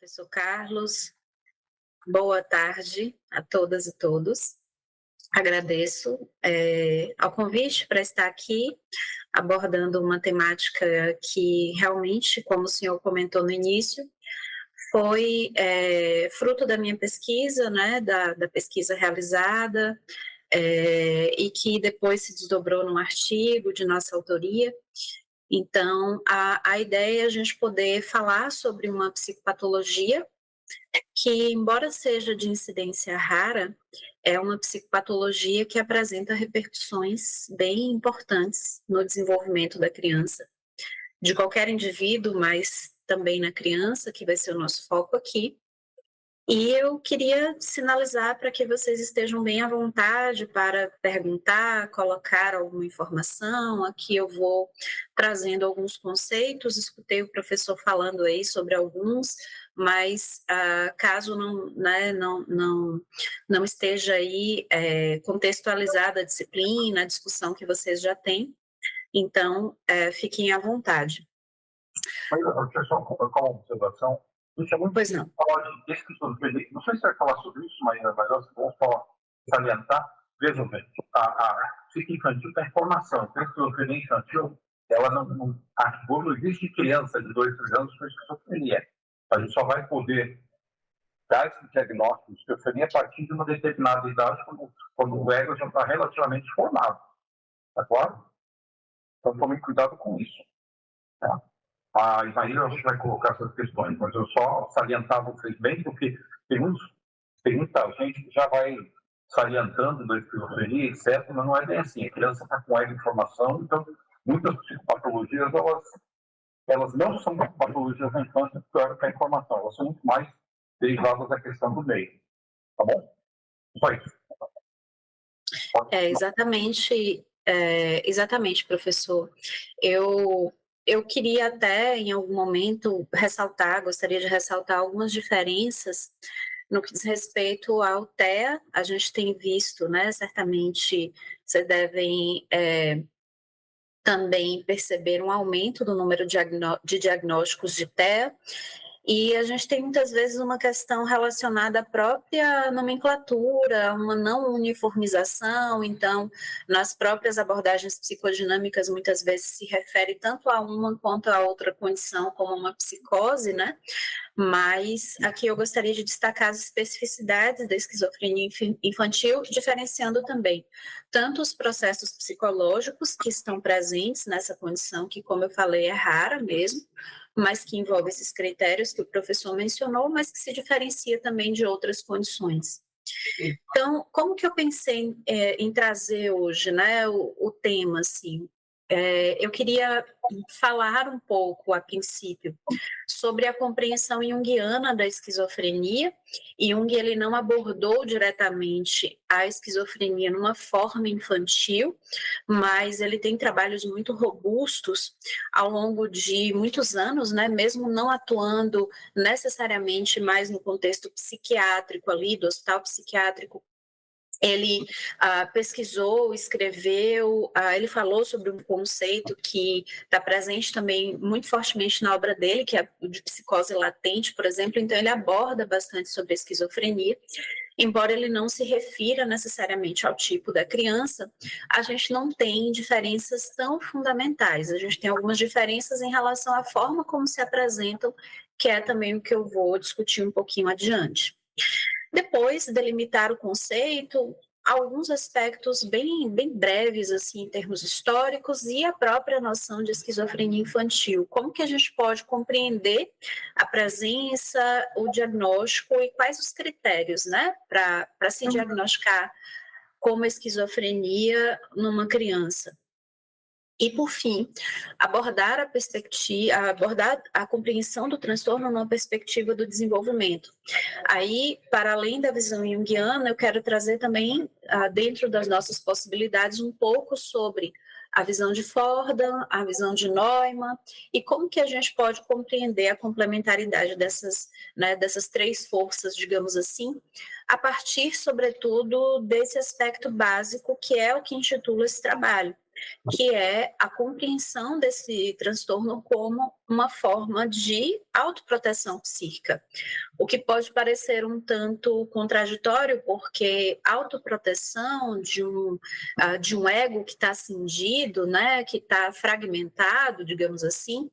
Professor Carlos, boa tarde a todas e todos. Agradeço ao convite para estar aqui abordando uma temática que realmente, como o senhor comentou no início, foi fruto da minha pesquisa, né, da pesquisa realizada, e que depois se desdobrou num artigo de nossa autoria. Então, a ideia é a gente poder falar sobre uma psicopatologia que, embora seja de incidência rara, é uma psicopatologia que apresenta repercussões bem importantes no desenvolvimento da criança, de qualquer indivíduo, mas também na criança, que vai ser o nosso foco aqui. E eu queria sinalizar para que vocês estejam bem à vontade para perguntar, colocar alguma informação. Aqui eu vou trazendo alguns conceitos, escutei o professor falando aí sobre alguns, mas caso não, né, não esteja aí contextualizada a disciplina, a discussão que vocês já têm, então fiquem à vontade. Mas eu só uma observação. Isso é muito Pois difícil não. falar de esquizofrenia. Não sei se vai falar sobre isso, mas nós vamos só salientar. Vejam bem, a psique infantil tem formação. A esquizofrenia infantil, ela não existe criança de 2, 3 anos com esquizofrenia. A gente só vai poder dar esse diagnóstico de esquizofrenia a partir de uma determinada idade, quando o ego já está relativamente formado. Tá claro? Então, tomem cuidado com isso. Tá? A Ismaíla, a gente vai colocar essas questões, mas eu só salientava vocês bem, porque tem muita gente que já vai salientando da esquizofrenia, etc., mas não é bem assim. A criança está com essa informação, então muitas psicopatologias, elas não são patologias da infância pior que a informação, elas são muito mais derivadas da questão do meio. Tá bom? Só isso. Exatamente, professor. Eu queria até, em algum momento, gostaria de ressaltar algumas diferenças no que diz respeito ao TEA. A gente tem visto, né, certamente vocês devem também perceber um aumento do número de diagnósticos de TEA, e a gente tem muitas vezes uma questão relacionada à própria nomenclatura, uma não uniformização. Então, nas próprias abordagens psicodinâmicas, muitas vezes se refere tanto a uma quanto a outra condição como uma psicose, né? Mas aqui eu gostaria de destacar as especificidades da esquizofrenia infantil, diferenciando também tanto os processos psicológicos que estão presentes nessa condição, que, como eu falei, é rara mesmo, mas que envolve esses critérios que o professor mencionou, mas que se diferencia também de outras condições. Então, como que eu pensei em trazer hoje, né, o tema, assim? Eu queria falar um pouco, a princípio, sobre a compreensão junguiana da esquizofrenia. Jung, ele não abordou diretamente a esquizofrenia numa forma infantil, mas ele tem trabalhos muito robustos ao longo de muitos anos, né, mesmo não atuando necessariamente mais no contexto psiquiátrico ali, do hospital psiquiátrico. Ele pesquisou, escreveu, ele falou sobre um conceito que está presente também muito fortemente na obra dele, que é o de psicose latente, por exemplo. Então, ele aborda bastante sobre a esquizofrenia. Embora ele não se refira necessariamente ao tipo da criança, a gente não tem diferenças tão fundamentais. A gente tem algumas diferenças em relação à forma como se apresentam, que é também o que eu vou discutir um pouquinho adiante. Depois, delimitar o conceito, alguns aspectos bem breves, assim, em termos históricos, e a própria noção de esquizofrenia infantil. Como que a gente pode compreender a presença, o diagnóstico e quais os critérios, né, para se diagnosticar como esquizofrenia numa criança. E, por fim, abordar a compreensão do transtorno numa perspectiva do desenvolvimento. Aí, para além da visão junguiana, eu quero trazer também, dentro das nossas possibilidades, um pouco sobre a visão de Fordham, a visão de Neumann, e como que a gente pode compreender a complementaridade dessas três forças, digamos assim, a partir, sobretudo, desse aspecto básico que é o que intitula esse trabalho, que é a compreensão desse transtorno como uma forma de autoproteção psíquica, o que pode parecer um tanto contraditório, porque autoproteção de um ego que está cindido, né, que está fragmentado, digamos assim,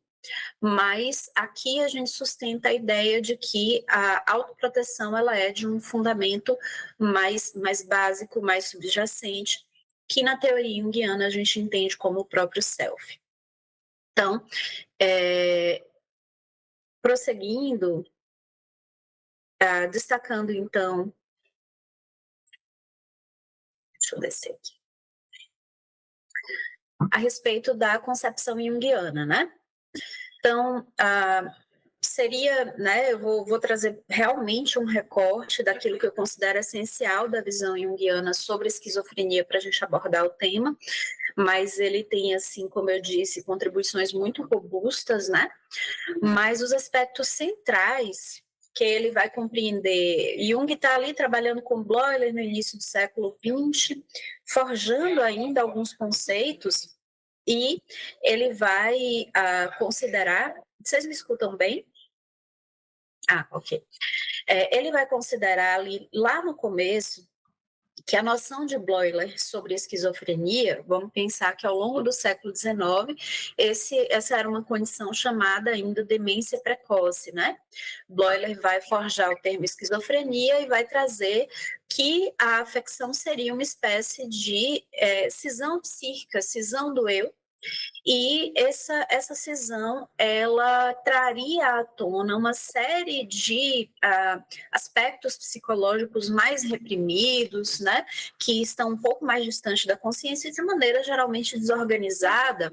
mas aqui a gente sustenta a ideia de que a autoproteção ela é de um fundamento mais básico, mais subjacente, que na teoria junguiana a gente entende como o próprio self. Então, prosseguindo, destacando então, deixa eu descer aqui, a respeito da concepção junguiana, né? Então, seria, né, eu vou trazer realmente um recorte daquilo que eu considero essencial da visão junguiana sobre esquizofrenia para a gente abordar o tema, mas ele tem, assim, como eu disse, contribuições muito robustas, né? Mas os aspectos centrais que ele vai compreender, Jung está ali trabalhando com Bleuler no início do século XX, forjando ainda alguns conceitos, e ele vai considerar... Vocês me escutam bem? Ok. Ele vai considerar ali, lá no começo, que a noção de Bleuler sobre esquizofrenia, vamos pensar que ao longo do século XIX, essa era uma condição chamada ainda demência precoce, né? Bleuler vai forjar o termo esquizofrenia e vai trazer que a afecção seria uma espécie de cisão psíquica, cisão do eu, e essa cisão, ela traria à tona uma série de aspectos psicológicos mais reprimidos, né, que estão um pouco mais distantes da consciência e de maneira geralmente desorganizada.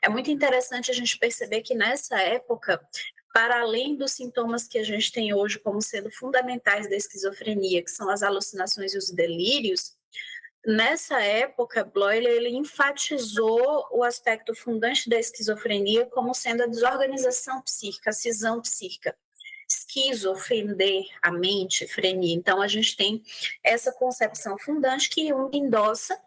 É muito interessante a gente perceber que nessa época, para além dos sintomas que a gente tem hoje como sendo fundamentais da esquizofrenia, que são as alucinações e os delírios, nessa época, Bleuler ele enfatizou o aspecto fundante da esquizofrenia como sendo a desorganização psíquica, a cisão psíquica. Esquizo, ofender a mente, frenia. Então, a gente tem essa concepção fundante que Jung endossa,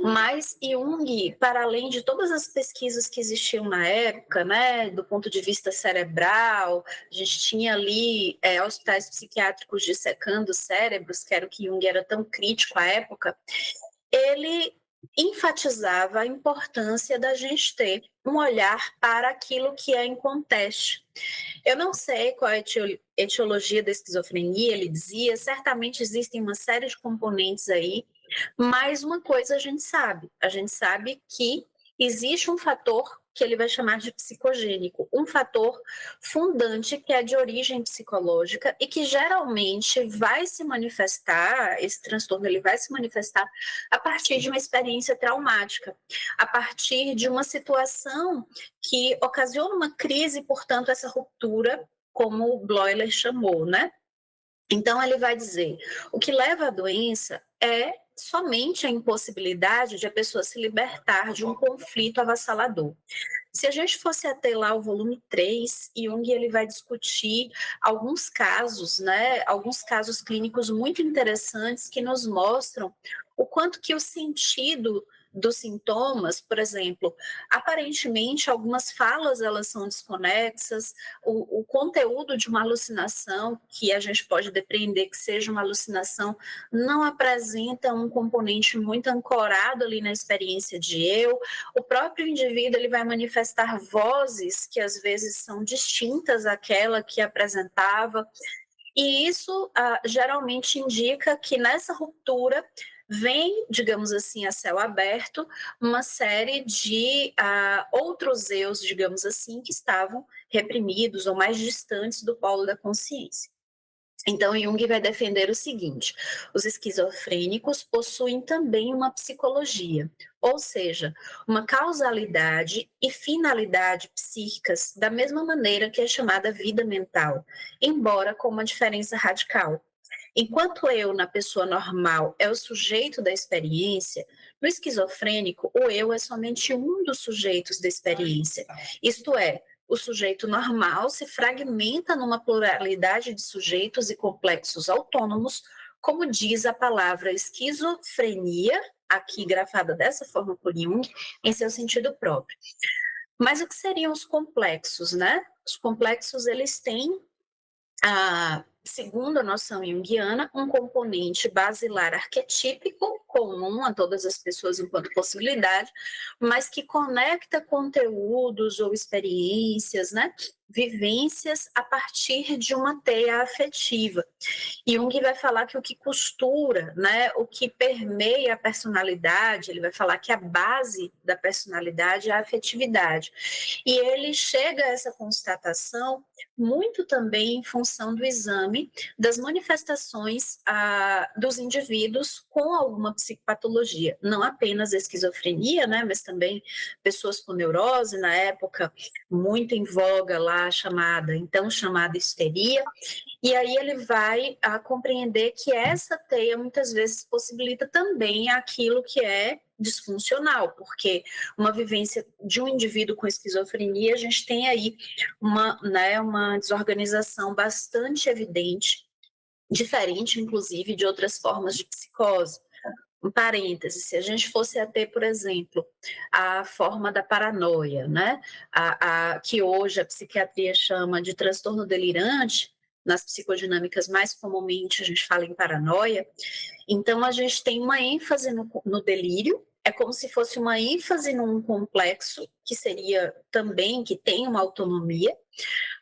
mas Jung, para além de todas as pesquisas que existiam na época, né, do ponto de vista cerebral, a gente tinha ali hospitais psiquiátricos dissecando cérebros, que era o que Jung era tão crítico à época, ele enfatizava a importância da gente ter um olhar para aquilo que é em contexto. Eu não sei qual é a etiologia da esquizofrenia, ele dizia, certamente existem uma série de componentes aí, mas uma coisa a gente sabe que existe um fator que ele vai chamar de psicogênico, um fator fundante que é de origem psicológica e que geralmente vai se manifestar, esse transtorno ele vai se manifestar a partir de uma experiência traumática, a partir de uma situação que ocasiona uma crise, portanto, essa ruptura, como o Bleuler chamou, né? Então, ele vai dizer, o que leva à doença é somente a impossibilidade de a pessoa se libertar de um conflito avassalador. Se a gente fosse até lá o volume 3, Jung ele vai discutir alguns casos, né, alguns casos clínicos muito interessantes que nos mostram o quanto que o sentido dos sintomas, por exemplo, aparentemente algumas falas elas são desconexas, o conteúdo de uma alucinação, que a gente pode depreender que seja uma alucinação, não apresenta um componente muito ancorado ali na experiência de eu, o próprio indivíduo ele vai manifestar vozes que às vezes são distintas àquela que apresentava, e isso geralmente indica que nessa ruptura vem, digamos assim, a céu aberto, uma série de outros eus, digamos assim, que estavam reprimidos ou mais distantes do polo da consciência. Então, Jung vai defender o seguinte: os esquizofrênicos possuem também uma psicologia, ou seja, uma causalidade e finalidade psíquicas da mesma maneira que é chamada vida mental, embora com uma diferença radical. Enquanto eu, na pessoa normal, é o sujeito da experiência, no esquizofrênico, o eu é somente um dos sujeitos da experiência. Isto é, o sujeito normal se fragmenta numa pluralidade de sujeitos e complexos autônomos, como diz a palavra esquizofrenia, aqui grafada dessa forma por Jung, em seu sentido próprio. Mas o que seriam os complexos, né? Os complexos, eles têm, segundo a noção junguiana, um componente basilar arquetípico, comum a todas as pessoas enquanto possibilidade, mas que conecta conteúdos ou experiências, né? Vivências a partir de uma teia afetiva. Jung vai falar que o que costura, né, o que permeia a personalidade, ele vai falar que a base da personalidade é a afetividade. E ele chega a essa constatação muito também em função do exame das manifestações dos indivíduos com alguma psicopatologia, não apenas esquizofrenia, né, mas também pessoas com neurose, na época muito em voga lá, então chamada histeria. E aí ele vai compreender que essa teia muitas vezes possibilita também aquilo que é disfuncional, porque uma vivência de um indivíduo com esquizofrenia, a gente tem aí uma desorganização bastante evidente, diferente, inclusive, de outras formas de psicose. Um parêntese, se a gente fosse a ter, por exemplo, a forma da paranoia, né? Que hoje a psiquiatria chama de transtorno delirante, nas psicodinâmicas mais comumente a gente fala em paranoia, então a gente tem uma ênfase no delírio, é como se fosse uma ênfase num complexo, que seria também, que tem uma autonomia,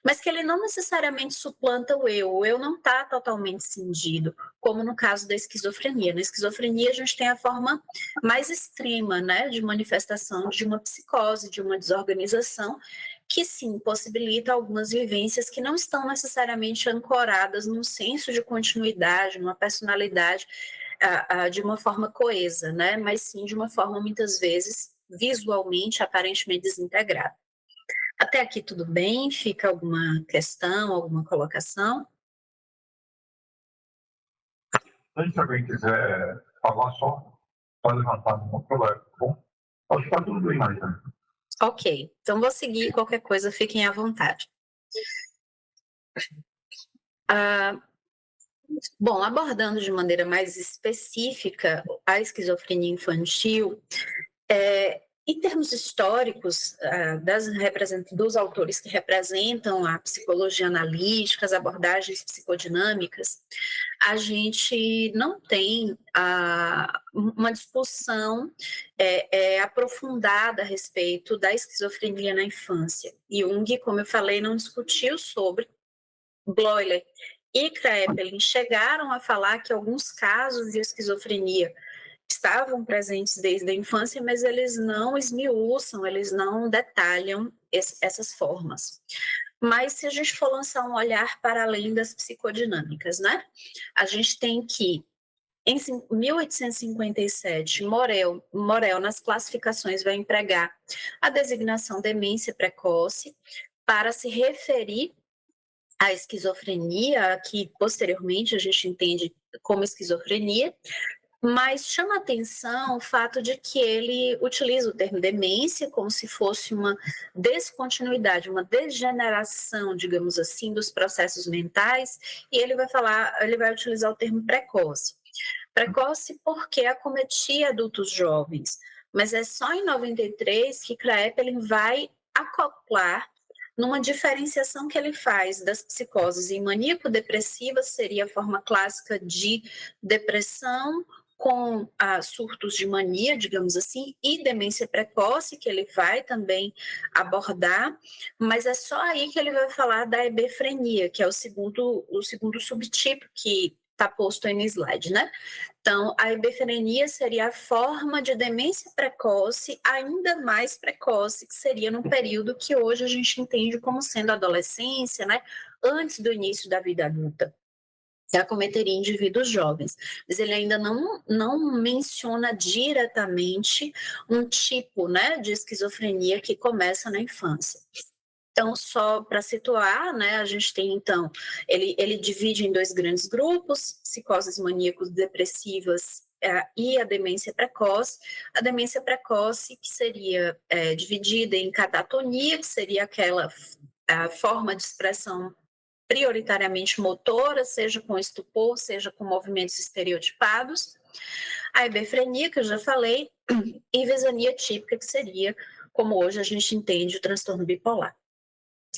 mas que ele não necessariamente suplanta o eu não está totalmente cindido, como no caso da esquizofrenia. Na esquizofrenia, a gente tem a forma mais extrema, né, de manifestação de uma psicose, de uma desorganização, que sim, possibilita algumas vivências que não estão necessariamente ancoradas num senso de continuidade, numa personalidade de uma forma coesa, né, mas sim de uma forma, muitas vezes, visualmente, aparentemente desintegrada. Até aqui tudo bem? Fica alguma questão, alguma colocação? Se alguém quiser falar só, pode levantar no problema, tá bom? Acho que está tudo bem, Maria. Ok, então vou seguir, qualquer coisa fiquem à vontade. Bom, abordando de maneira mais específica a esquizofrenia infantil, em termos históricos, dos autores que representam a psicologia analítica, as abordagens psicodinâmicas, a gente não tem uma discussão aprofundada a respeito da esquizofrenia na infância. Jung, como eu falei, não discutiu sobre. Bleuler e Kraepelin chegaram a falar que alguns casos de esquizofrenia estavam presentes desde a infância, mas eles não esmiuçam, eles não detalham essas formas. Mas se a gente for lançar um olhar para além das psicodinâmicas, né? A gente tem que, em 1857, Morel, nas classificações, vai empregar a designação demência precoce para se referir à esquizofrenia, que posteriormente a gente entende como esquizofrenia, mas chama atenção o fato de que ele utiliza o termo demência como se fosse uma descontinuidade, uma degeneração, digamos assim, dos processos mentais, e ele vai utilizar o termo precoce. Precoce porque acometia adultos jovens, mas é só em 93 que Kraepelin vai acoplar numa diferenciação que ele faz das psicoses em maníaco-depressivas, seria a forma clássica de depressão com surtos de mania, digamos assim, e demência precoce, que ele vai também abordar, mas é só aí que ele vai falar da hebefrenia, que é o segundo subtipo que está posto aí no slide, né? Então, a hebefrenia seria a forma de demência precoce, ainda mais precoce, que seria num período que hoje a gente entende como sendo a adolescência, né? Antes do início da vida adulta, que acometeria indivíduos jovens. Mas ele ainda não menciona diretamente um tipo, né, de esquizofrenia que começa na infância. Então, só para situar, né, a gente tem, então, ele divide em dois grandes grupos, psicoses maníaco-depressivas e a demência precoce. A demência precoce, que seria dividida em catatonia, que seria aquela forma de expressão prioritariamente motora, seja com estupor, seja com movimentos estereotipados, A hebefrenia, que eu já falei, e vesania típica, que seria, como hoje a gente entende, o transtorno bipolar.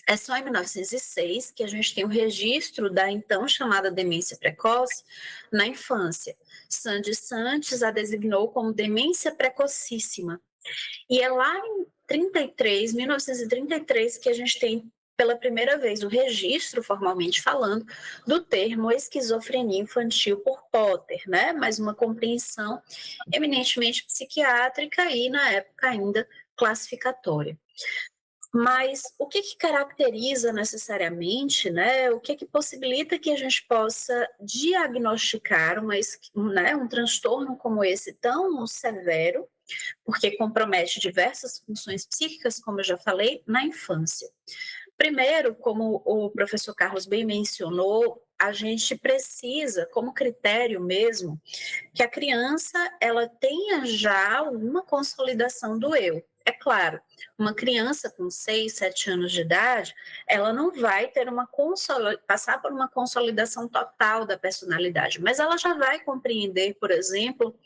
É só em 1906 que a gente tem o registro da então chamada demência precoce na infância. Sandy Santos a designou como demência precocíssima. E é lá em 1933, que a gente tem pela primeira vez o registro, formalmente falando, do termo esquizofrenia infantil por Potter, né? Mas uma compreensão eminentemente psiquiátrica e, na época, ainda classificatória. Mas o que caracteriza necessariamente, né? O que possibilita que a gente possa diagnosticar um transtorno como esse tão severo, porque compromete diversas funções psíquicas, como eu já falei, na infância? Primeiro, como o professor Carlos bem mencionou, a gente precisa, como critério mesmo, que a criança ela tenha já uma consolidação do eu. É claro, uma criança com 6, 7 anos de idade, ela não vai ter passar por uma consolidação total da personalidade, mas ela já vai compreender, por exemplo,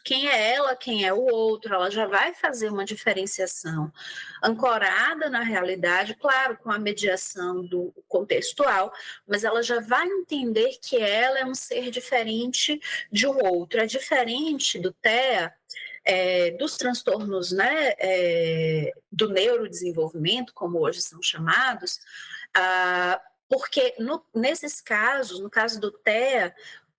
quem é ela, quem é o outro, ela já vai fazer uma diferenciação ancorada na realidade, claro, com a mediação do contextual, mas ela já vai entender que ela é um ser diferente de um outro. É diferente do TEA, dos transtornos, né, do neurodesenvolvimento, como hoje são chamados, porque nesses casos, no caso do TEA,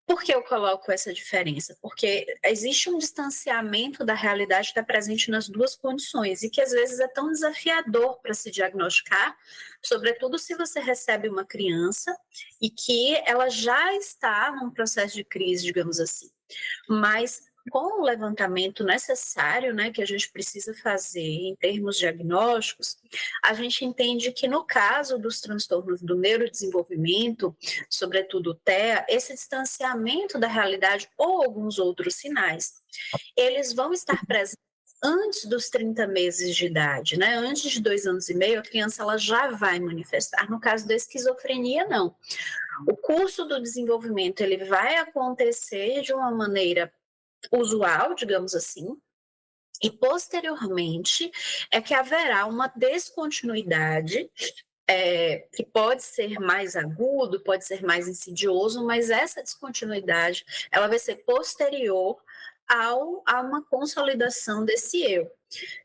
por que eu coloco essa diferença? Porque existe um distanciamento da realidade que está presente nas duas condições e que às vezes é tão desafiador para se diagnosticar, sobretudo se você recebe uma criança e que ela já está num processo de crise, digamos assim. Mas com o levantamento necessário, né, que a gente precisa fazer em termos diagnósticos, a gente entende que no caso dos transtornos do neurodesenvolvimento, sobretudo o TEA, esse distanciamento da realidade ou alguns outros sinais, eles vão estar presentes antes dos 30 meses de idade, né? Antes de 2 anos e meio, a criança ela já vai manifestar. No caso da esquizofrenia, não. O curso do desenvolvimento ele vai acontecer de uma maneira usual, digamos assim, e posteriormente é que haverá uma descontinuidade, que pode ser mais agudo, pode ser mais insidioso, mas essa descontinuidade ela vai ser posterior a uma consolidação desse eu.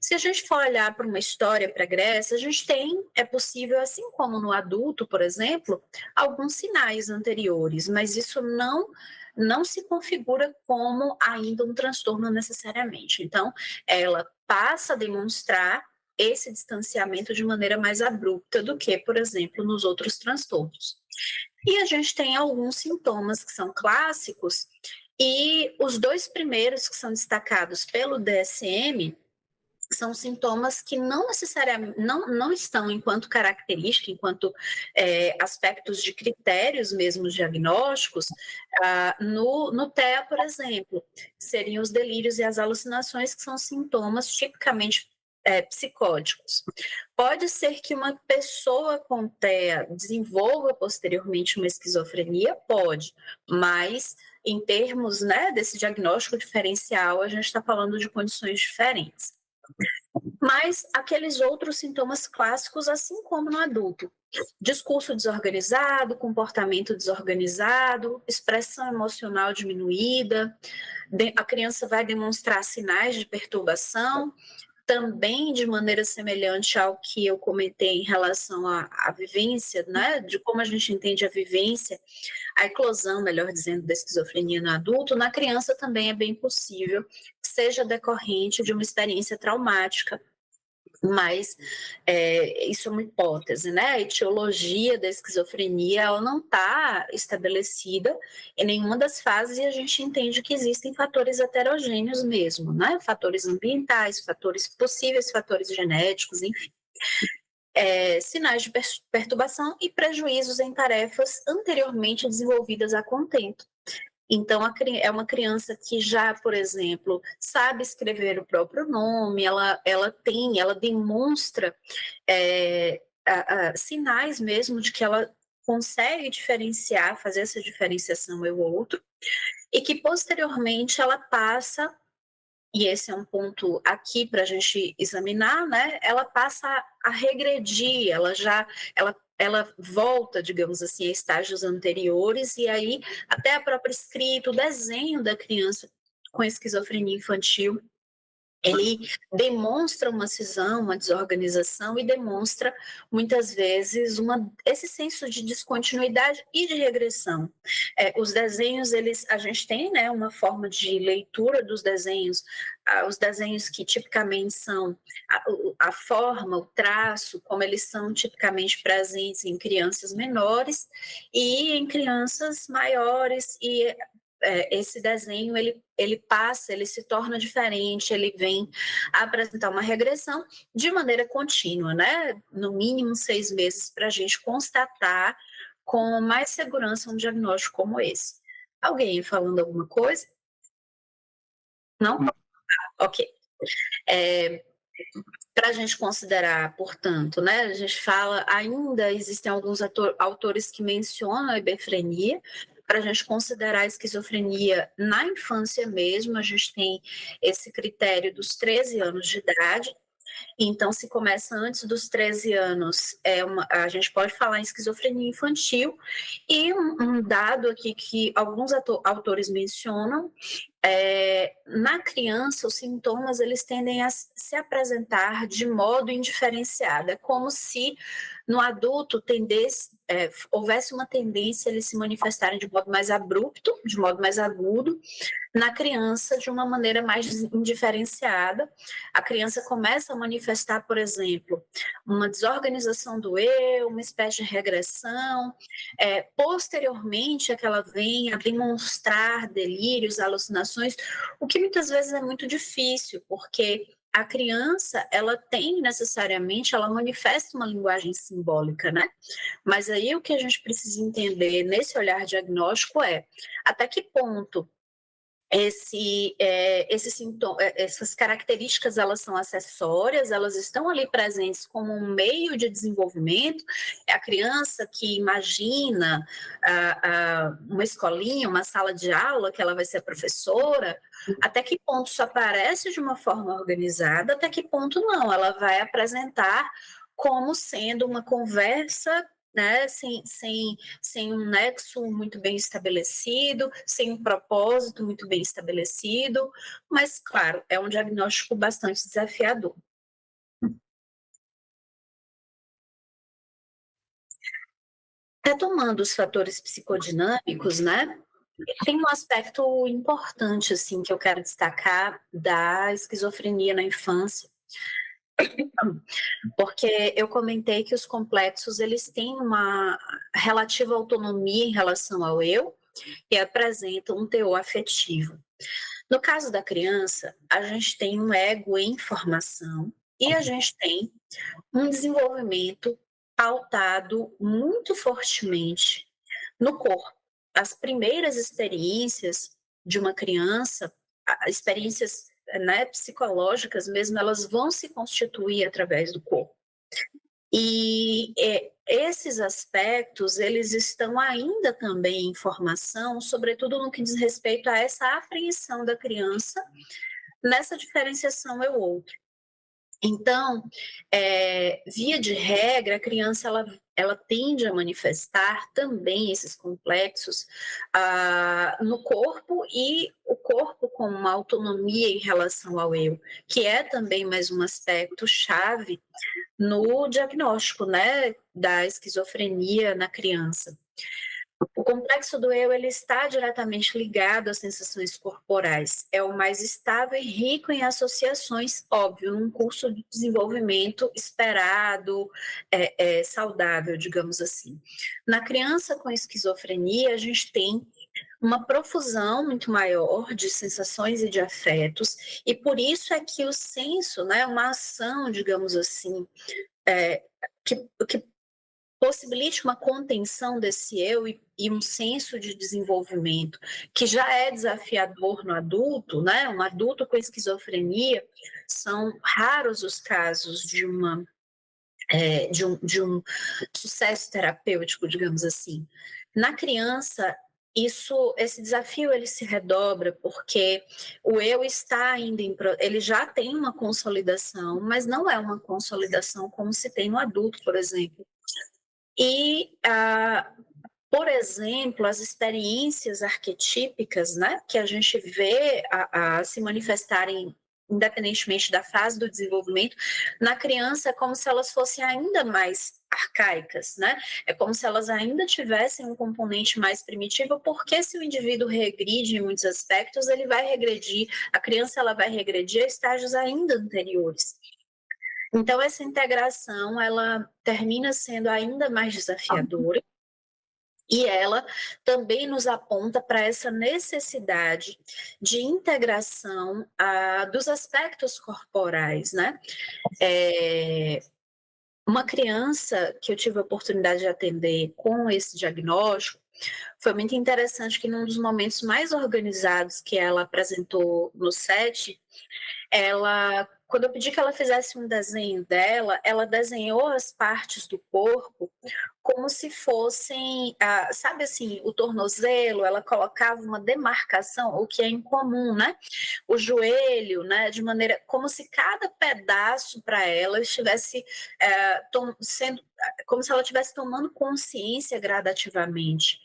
Se a gente for olhar para uma história pregressa, a gente é possível, assim como no adulto, por exemplo, alguns sinais anteriores, mas isso não se configura como ainda um transtorno necessariamente. Então, ela passa a demonstrar esse distanciamento de maneira mais abrupta do que, por exemplo, nos outros transtornos. E a gente tem alguns sintomas que são clássicos, e os 2 primeiros que são destacados pelo DSM são sintomas que não necessariamente não estão enquanto característica, enquanto aspectos de critérios mesmo diagnósticos, no TEA, por exemplo, seriam os delírios e as alucinações, que são sintomas tipicamente psicóticos. Pode ser que uma pessoa com TEA desenvolva posteriormente uma esquizofrenia? Pode, mas em termos, né, desse diagnóstico diferencial, a gente está falando de condições diferentes. Mas aqueles outros sintomas clássicos, assim como no adulto: discurso desorganizado, comportamento desorganizado, expressão emocional diminuída, a criança vai demonstrar sinais de perturbação, também de maneira semelhante ao que eu comentei em relação à vivência, né, de como a gente entende a vivência, a eclosão, melhor dizendo, da esquizofrenia no adulto. Na criança também é bem possível que seja decorrente de uma experiência traumática, mas isso é uma hipótese, né? A etiologia da esquizofrenia ela não está estabelecida em nenhuma das fases, e a gente entende que existem fatores heterogêneos mesmo, né? Fatores ambientais, fatores possíveis, fatores genéticos, enfim. Sinais de perturbação e prejuízos em tarefas anteriormente desenvolvidas a contento. Então, é uma criança que já, por exemplo, sabe escrever o próprio nome, ela demonstra sinais mesmo de que ela consegue diferenciar, fazer essa diferenciação eu ou outro. e que posteriormente ela passa, e esse é um ponto aqui para a gente examinar, né? Ela passa a regredir, ela volta, digamos assim, a estágios anteriores, e aí até a própria escrita, o desenho da criança com esquizofrenia infantil, ele demonstra uma cisão, uma desorganização e demonstra, muitas vezes, esse senso de descontinuidade e de regressão. Os desenhos, a gente tem, né, uma forma de leitura dos desenhos, os desenhos que tipicamente são a forma, o traço, como eles são tipicamente presentes em crianças menores e em crianças maiores, e esse desenho ele passa, ele se torna diferente, ele vem apresentar uma regressão de maneira contínua, né? No mínimo 6 meses para a gente constatar com mais segurança um diagnóstico como esse. Alguém falando alguma coisa? Não? Ok. Para a gente considerar, portanto, né, a gente fala, ainda existem alguns autores que mencionam a hebefrenia. Para a gente considerar a esquizofrenia na infância mesmo, a gente tem esse critério dos 13 anos de idade. Então, se começa antes dos 13 anos, a gente pode falar em esquizofrenia infantil. E um dado aqui que alguns autores mencionam, na criança, os sintomas eles tendem a se apresentar de modo indiferenciado. É como se no adulto houvesse uma tendência a eles se manifestarem de modo mais abrupto, de modo mais agudo, na criança de uma maneira mais indiferenciada. A criança começa a manifestar, por exemplo, uma desorganização do eu, uma espécie de regressão. Posteriormente, é que ela vem a demonstrar delírios, alucinações, o que muitas vezes é muito difícil, porque a criança, ela manifesta uma linguagem simbólica, né? Mas aí o que a gente precisa entender nesse olhar diagnóstico é até que ponto essas características elas são acessórias, elas estão ali presentes como um meio de desenvolvimento. É a criança que imagina uma escolinha, uma sala de aula, que ela vai ser a professora. Até que ponto isso aparece de uma forma organizada, até que ponto não, ela vai apresentar como sendo uma conversa, né, sem um nexo muito bem estabelecido, sem um propósito muito bem estabelecido, mas, claro, é um diagnóstico bastante desafiador. Retomando os fatores psicodinâmicos, né, tem um aspecto importante, assim, que eu quero destacar da esquizofrenia na infância, porque eu comentei que os complexos, eles têm uma relativa autonomia em relação ao eu, e apresentam um teor afetivo. No caso da criança, a gente tem um ego em formação e a gente tem um desenvolvimento pautado muito fortemente no corpo. As primeiras experiências de uma criança, experiências, né, psicológicas mesmo, elas vão se constituir através do corpo. E esses aspectos, eles estão ainda também em formação, sobretudo no que diz respeito a essa apreensão da criança nessa diferenciação eu-outro. Então, via de regra, a criança ela tende a manifestar também esses complexos no corpo, e o corpo com uma autonomia em relação ao eu, que é também mais um aspecto chave no diagnóstico, né, da esquizofrenia na criança. O complexo do eu, ele está diretamente ligado às sensações corporais. É o mais estável e rico em associações, óbvio, num curso de desenvolvimento esperado, saudável, digamos assim. Na criança com esquizofrenia, a gente tem uma profusão muito maior de sensações e de afetos, e por isso é que o senso, né, uma ação, digamos assim, que possibilite uma contenção desse eu e um senso de desenvolvimento que já é desafiador no adulto, né? Um adulto com esquizofrenia, são raros os casos de um sucesso terapêutico, digamos assim. Na criança, esse desafio ele se redobra porque o eu está ainda ele já tem uma consolidação, mas não é uma consolidação como se tem no adulto, por exemplo. E, por exemplo, as experiências arquetípicas, né, que a gente vê se manifestarem independentemente da fase do desenvolvimento, na criança é como se elas fossem ainda mais arcaicas, né? É como se elas ainda tivessem um componente mais primitivo, porque se o indivíduo regride em muitos aspectos, ele vai regredir, a criança ela vai regredir a estágios ainda anteriores. Então, essa integração, ela termina sendo ainda mais desafiadora, e ela também nos aponta para essa necessidade de integração dos aspectos corporais, né? Uma criança que eu tive a oportunidade de atender com esse diagnóstico, foi muito interessante que num dos momentos mais organizados que ela apresentou no SET, quando eu pedi que ela fizesse um desenho dela, ela desenhou as partes do corpo como se fossem, sabe assim, o tornozelo, ela colocava uma demarcação, o que é incomum, né? O joelho, né? De maneira como se cada pedaço para ela estivesse sendo, como se ela estivesse tomando consciência gradativamente.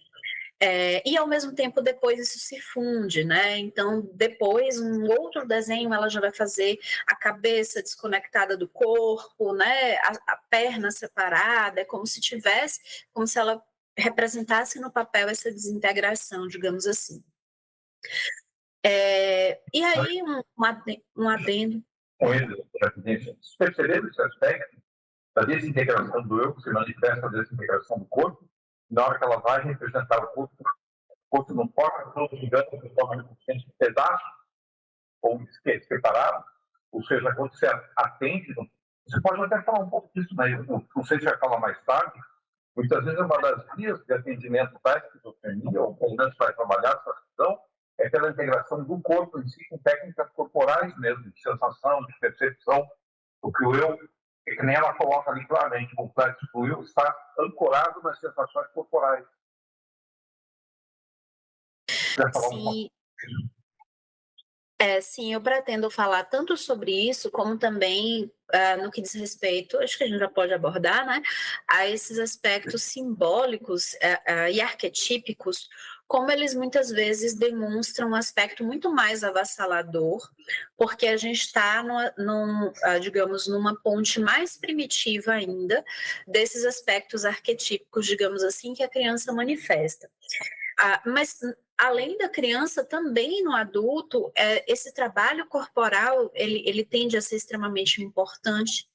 E ao mesmo tempo depois isso se funde, né? Então depois um outro desenho ela já vai fazer a cabeça desconectada do corpo, né? A perna separada, como se ela representasse no papel essa desintegração, digamos assim. E aí um adendo. Vocês perceberam esse aspecto da desintegração do eu, que se manifesta a desintegração do corpo? Na hora que ela vai representar o corpo não forma todo gigante de forma de pedaço ou separado, ou seja, quando você atende, você pode até falar um pouco disso, mas não sei se vai falar mais tarde. Muitas vezes uma das vias de atendimento da esquizofrenia, ou pelo menos para trabalhar essa questão, é pela integração do corpo em si com técnicas corporais mesmo, de sensação, de percepção, porque o eu, é que nem ela coloca ali claramente, o complexo do eu está ancorado nas sensações corporais. Sim. Sim, eu pretendo falar tanto sobre isso, como também no que diz respeito, acho que a gente já pode abordar, né, a esses aspectos simbólicos e arquetípicos, como eles muitas vezes demonstram um aspecto muito mais avassalador, porque a gente está, digamos, numa ponte mais primitiva ainda desses aspectos arquetípicos, digamos assim, que a criança manifesta. Mas além da criança, também no adulto, esse trabalho corporal ele tende a ser extremamente importante,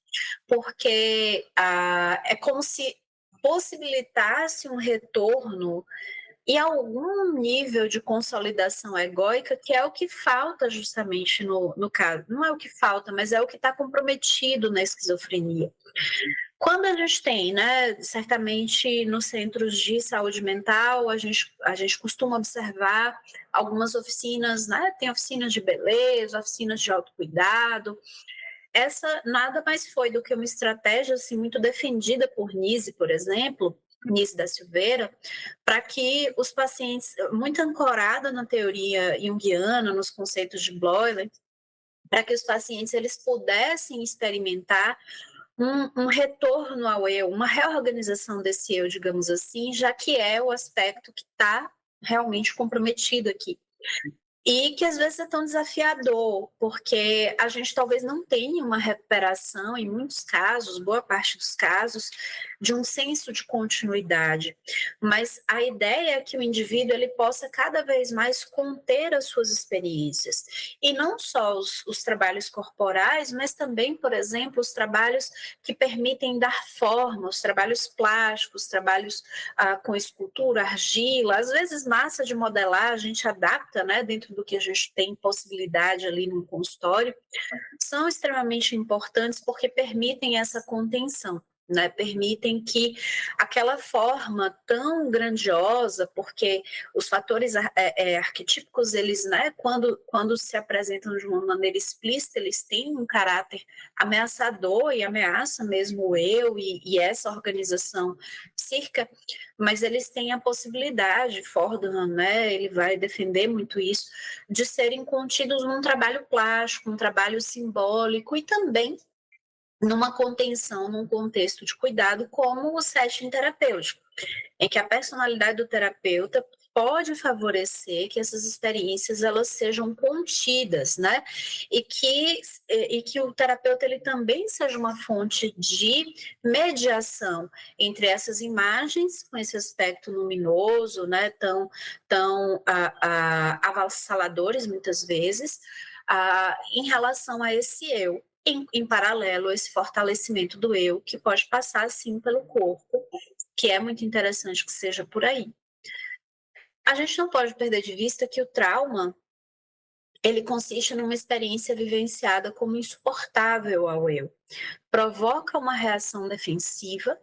porque é como se possibilitasse um retorno e algum nível de consolidação egóica, que é o que falta justamente no caso. Não é o que falta, mas é o que está comprometido na esquizofrenia. Quando a gente tem, né, certamente nos centros de saúde mental, a gente costuma observar algumas oficinas, né, tem oficinas de beleza, oficinas de autocuidado. Essa nada mais foi do que uma estratégia assim, muito defendida por Nise, por exemplo, Nise da Silveira, para que os pacientes, muito ancorada na teoria junguiana, nos conceitos de Bloyle, para que os pacientes eles pudessem experimentar um retorno ao eu, uma reorganização desse eu, digamos assim, já que é o aspecto que está realmente comprometido aqui. E que às vezes é tão desafiador, porque a gente talvez não tenha uma recuperação, em muitos casos, boa parte dos casos, de um senso de continuidade. Mas a ideia é que o indivíduo ele possa cada vez mais conter as suas experiências. E não só os trabalhos corporais, mas também, por exemplo, os trabalhos que permitem dar forma, os trabalhos plásticos, trabalhos com escultura, argila, às vezes massa de modelar, a gente adapta, né, dentro do que a gente tem possibilidade ali no consultório, são extremamente importantes porque permitem essa contenção. né, permitem que aquela forma tão grandiosa, porque os fatores arquetípicos, eles, né, quando se apresentam de uma maneira explícita, eles têm um caráter ameaçador e ameaça mesmo o eu e essa organização psíquica, mas eles têm a possibilidade, Fordham, né, ele vai defender muito isso, de serem contidos num trabalho plástico, um trabalho simbólico e também numa contenção, num contexto de cuidado, como o setting terapêutico, em que a personalidade do terapeuta pode favorecer que essas experiências elas sejam contidas, né? E que o terapeuta ele também seja uma fonte de mediação entre essas imagens com esse aspecto luminoso, né? Tão avassaladores muitas vezes, em relação a esse eu. Em paralelo, esse fortalecimento do eu, que pode passar, sim, pelo corpo, que é muito interessante que seja por aí. A gente não pode perder de vista que o trauma, ele consiste numa experiência vivenciada como insuportável ao eu. Provoca uma reação defensiva,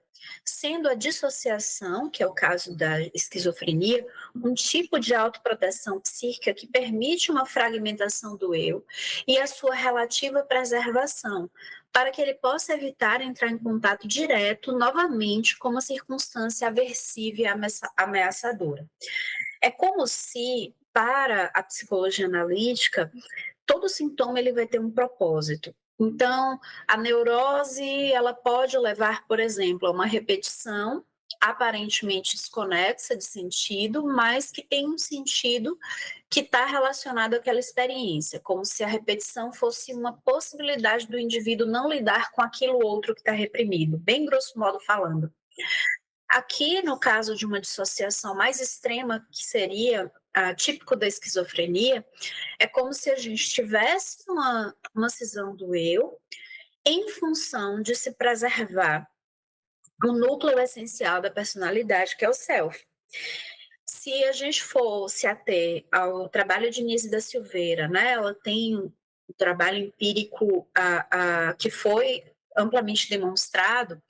sendo a dissociação, que é o caso da esquizofrenia, um tipo de autoproteção psíquica que permite uma fragmentação do eu e a sua relativa preservação, para que ele possa evitar entrar em contato direto novamente com uma circunstância aversiva e ameaçadora. É como se, para a psicologia analítica, todo sintoma ele vai ter um propósito. Então, a neurose ela pode levar, por exemplo, a uma repetição aparentemente desconexa de sentido, mas que tem um sentido que está relacionado àquela experiência, como se a repetição fosse uma possibilidade do indivíduo não lidar com aquilo outro que está reprimido, bem grosso modo falando. Aqui, no caso de uma dissociação mais extrema, que seria típico da esquizofrenia, é como se a gente tivesse uma cisão do eu em função de se preservar o núcleo essencial da personalidade, que é o self. Se a gente for se ater ao trabalho de Nise da Silveira, né, ela tem um trabalho empírico que foi amplamente demonstrado,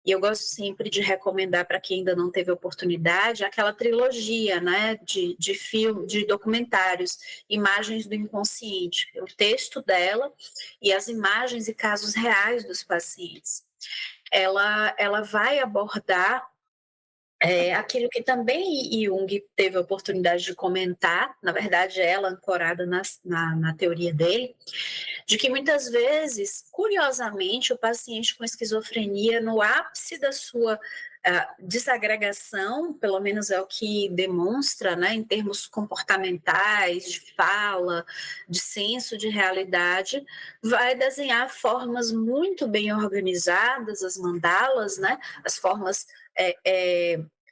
e eu gosto sempre de recomendar para quem ainda não teve oportunidade aquela trilogia, né, de filme, de documentários, Imagens do Inconsciente, o texto dela e as imagens e casos reais dos pacientes. Ela vai abordar aquilo que também Jung teve a oportunidade de comentar, na verdade ela ancorada na teoria dele, de que muitas vezes, curiosamente, o paciente com esquizofrenia, no ápice da sua desagregação, pelo menos é o que demonstra, né, em termos comportamentais, de fala, de senso de realidade, vai desenhar formas muito bem organizadas, as mandalas, né, as formas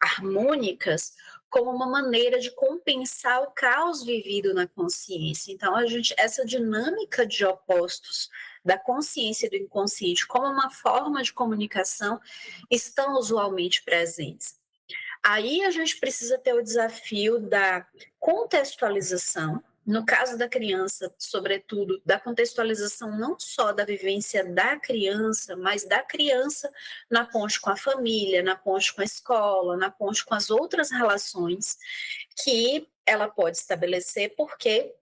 harmônicas, como uma maneira de compensar o caos vivido na consciência. Então, essa dinâmica de opostos da consciência e do inconsciente como uma forma de comunicação estão usualmente presentes. Aí a gente precisa ter o desafio da contextualização, no caso da criança, sobretudo, da contextualização não só da vivência da criança, mas da criança na ponte com a família, na ponte com a escola, na ponte com as outras relações que ela pode estabelecer, porque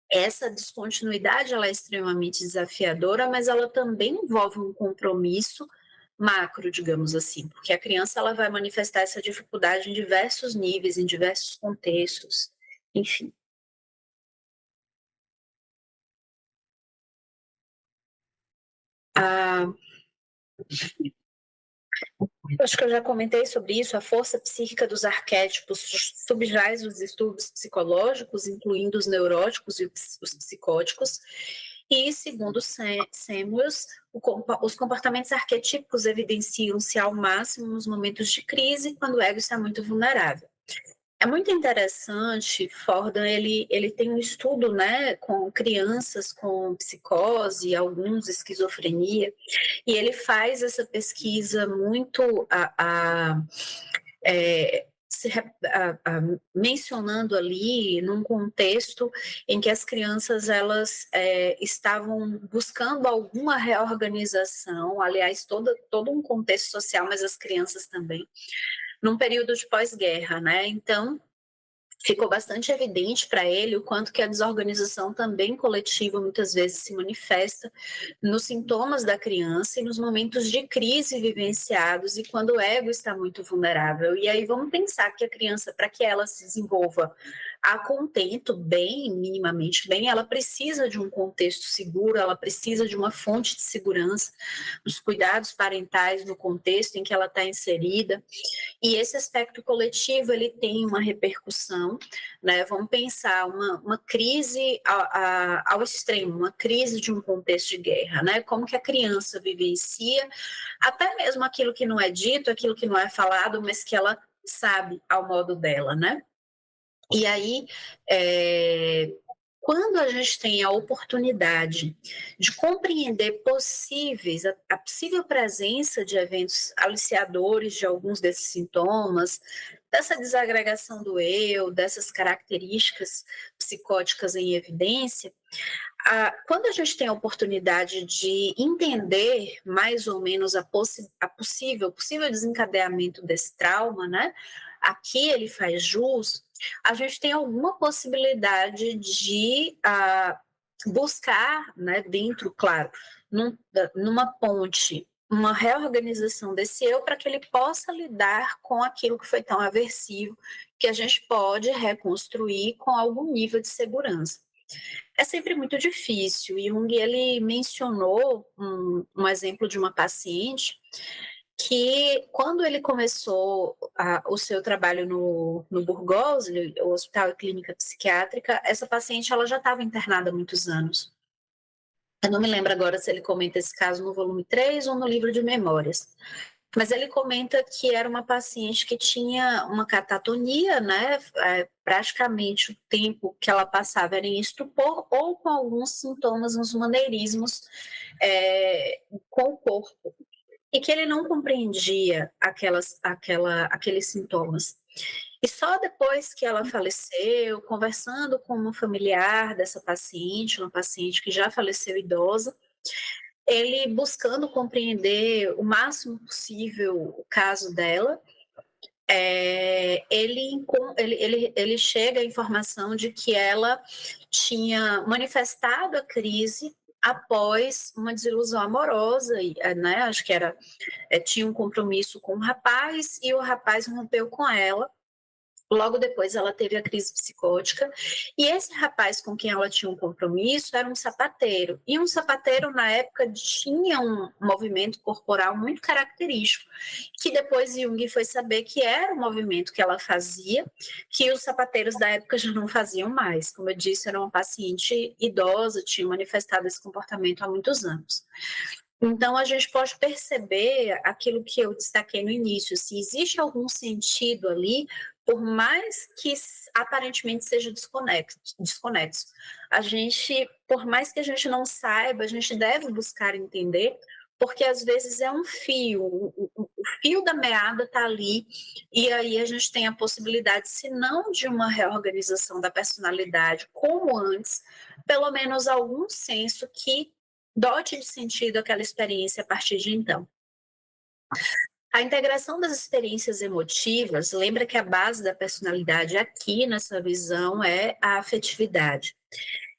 essa descontinuidade ela é extremamente desafiadora, mas ela também envolve um compromisso macro, digamos assim, porque a criança ela vai manifestar essa dificuldade em diversos níveis, em diversos contextos, enfim. Acho que eu já comentei sobre isso, a força psíquica dos arquétipos subjaz os distúrbios psicológicos, incluindo os neuróticos e os psicóticos, e, segundo Samuels, os comportamentos arquetípicos evidenciam-se ao máximo nos momentos de crise, quando o ego está muito vulnerável. É muito interessante, Fordham, ele tem um estudo, né, com crianças com psicose, alguns esquizofrenia, e ele faz essa pesquisa muito mencionando ali num contexto em que as crianças elas estavam buscando alguma reorganização, aliás, todo um contexto social, mas as crianças também, num período de pós-guerra, né? Então, ficou bastante evidente para ele o quanto que a desorganização também coletiva muitas vezes se manifesta nos sintomas da criança e nos momentos de crise vivenciados e quando o ego está muito vulnerável. E aí vamos pensar que a criança, para que ela se desenvolva a contento, bem, minimamente bem, ela precisa de um contexto seguro, ela precisa de uma fonte de segurança, dos cuidados parentais no contexto em que ela está inserida. E esse aspecto coletivo ele tem uma repercussão, né? Vamos pensar uma crise ao extremo, uma crise de um contexto de guerra, né? Como que a criança vivencia, até mesmo aquilo que não é dito, aquilo que não é falado, mas que ela sabe ao modo dela, né? E aí, quando a gente tem a oportunidade de compreender a possível presença de eventos aliciadores de alguns desses sintomas, dessa desagregação do eu, dessas características psicóticas em evidência, quando a gente tem a oportunidade de entender mais ou menos possível desencadeamento desse trauma, né? Aqui ele faz jus, a gente tem alguma possibilidade de buscar, né, dentro, claro, numa ponte, uma reorganização desse eu para que ele possa lidar com aquilo que foi tão aversivo, que a gente pode reconstruir com algum nível de segurança. É sempre muito difícil. Jung, ele mencionou um exemplo de uma paciente que, quando ele começou o seu trabalho no Burgos, o Hospital e Clínica Psiquiátrica, essa paciente ela já estava internada há muitos anos. Eu não me lembro agora se ele comenta esse caso no volume 3 ou no livro de memórias. Mas ele comenta que era uma paciente que tinha uma catatonia, né? Praticamente o tempo que ela passava era em estupor ou com alguns sintomas, uns maneirismos com o corpo. E que ele não compreendia aqueles sintomas. E só depois que ela faleceu, conversando com uma familiar dessa paciente, uma paciente que já faleceu idosa, ele buscando compreender o máximo possível o caso dela, ele chega à informação de que ela tinha manifestado a crise após uma desilusão amorosa, né? Acho que tinha um compromisso com o rapaz e o rapaz rompeu com ela. Logo depois ela teve a crise psicótica e esse rapaz com quem ela tinha um compromisso era um sapateiro. E um sapateiro na época tinha um movimento corporal muito característico, que depois Jung foi saber que era o movimento que ela fazia, que os sapateiros da época já não faziam mais. Como eu disse, era uma paciente idosa, tinha manifestado esse comportamento há muitos anos. Então, a gente pode perceber aquilo que eu destaquei no início, se existe algum sentido ali, por mais que aparentemente seja desconexo. Por mais que a gente não saiba, a gente deve buscar entender, porque às vezes é um fio, o fio da meada está ali, e aí a gente tem a possibilidade, se não de uma reorganização da personalidade, como antes, pelo menos algum senso que dote de sentido aquela experiência a partir de então. A integração das experiências emotivas, lembra que a base da personalidade aqui nessa visão é a afetividade.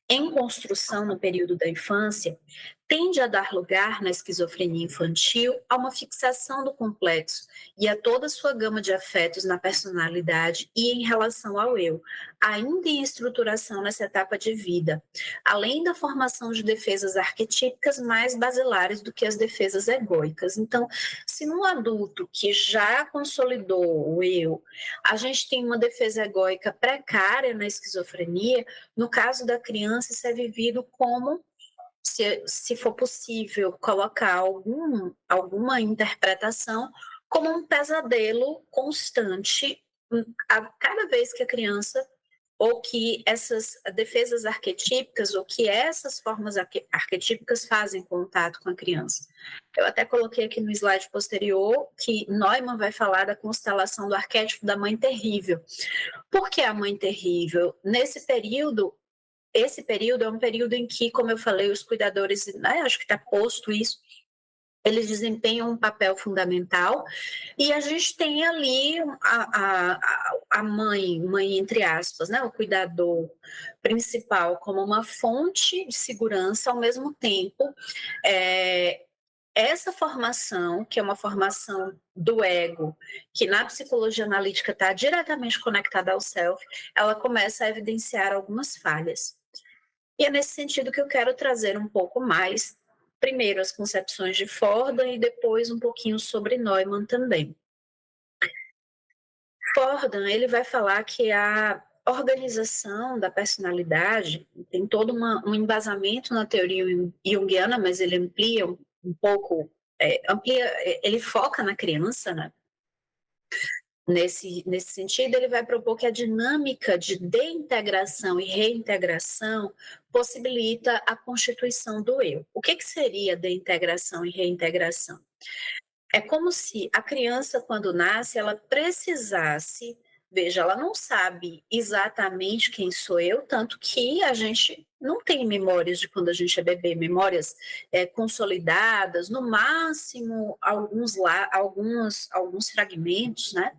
Em construção no período da infância, tende a dar lugar na esquizofrenia infantil a uma fixação do complexo e a toda a sua gama de afetos na personalidade e em relação ao eu, ainda em estruturação nessa etapa de vida, além da formação de defesas arquetípicas mais basilares do que as defesas egóicas. Então, se num adulto que já consolidou o eu, a gente tem uma defesa egóica precária na esquizofrenia, no caso da criança, isso é vivido como, se for possível colocar alguma interpretação, como um pesadelo constante a cada vez que a criança ou que essas defesas arquetípicas, ou que essas formas arquetípicas fazem contato com a criança. Eu até coloquei aqui no slide posterior que Neumann vai falar da constelação do arquétipo da mãe terrível. Por que a mãe terrível? Esse período é um período em que, como eu falei, os cuidadores, né, acho que está posto isso, eles desempenham um papel fundamental, e a gente tem ali a mãe, entre aspas, né, o cuidador principal, como uma fonte de segurança, ao mesmo tempo, essa formação, que é uma formação do ego, que na psicologia analítica está diretamente conectada ao self, ela começa a evidenciar algumas falhas. E é nesse sentido que eu quero trazer um pouco mais, primeiro as concepções de Fordham e depois um pouquinho sobre Neumann também. Fordham, ele vai falar que a organização da personalidade tem todo um embasamento na teoria junguiana, mas ele amplia um pouco, ele foca na criança, né? Nesse sentido, ele vai propor que a dinâmica de deintegração e reintegração possibilita a constituição do eu. O que seria deintegração e reintegração? É como se a criança, quando nasce, ela precisasse, veja, ela não sabe exatamente quem sou eu, tanto que a gente não tem memórias de quando a gente é bebê, memórias consolidadas, no máximo alguns fragmentos, né?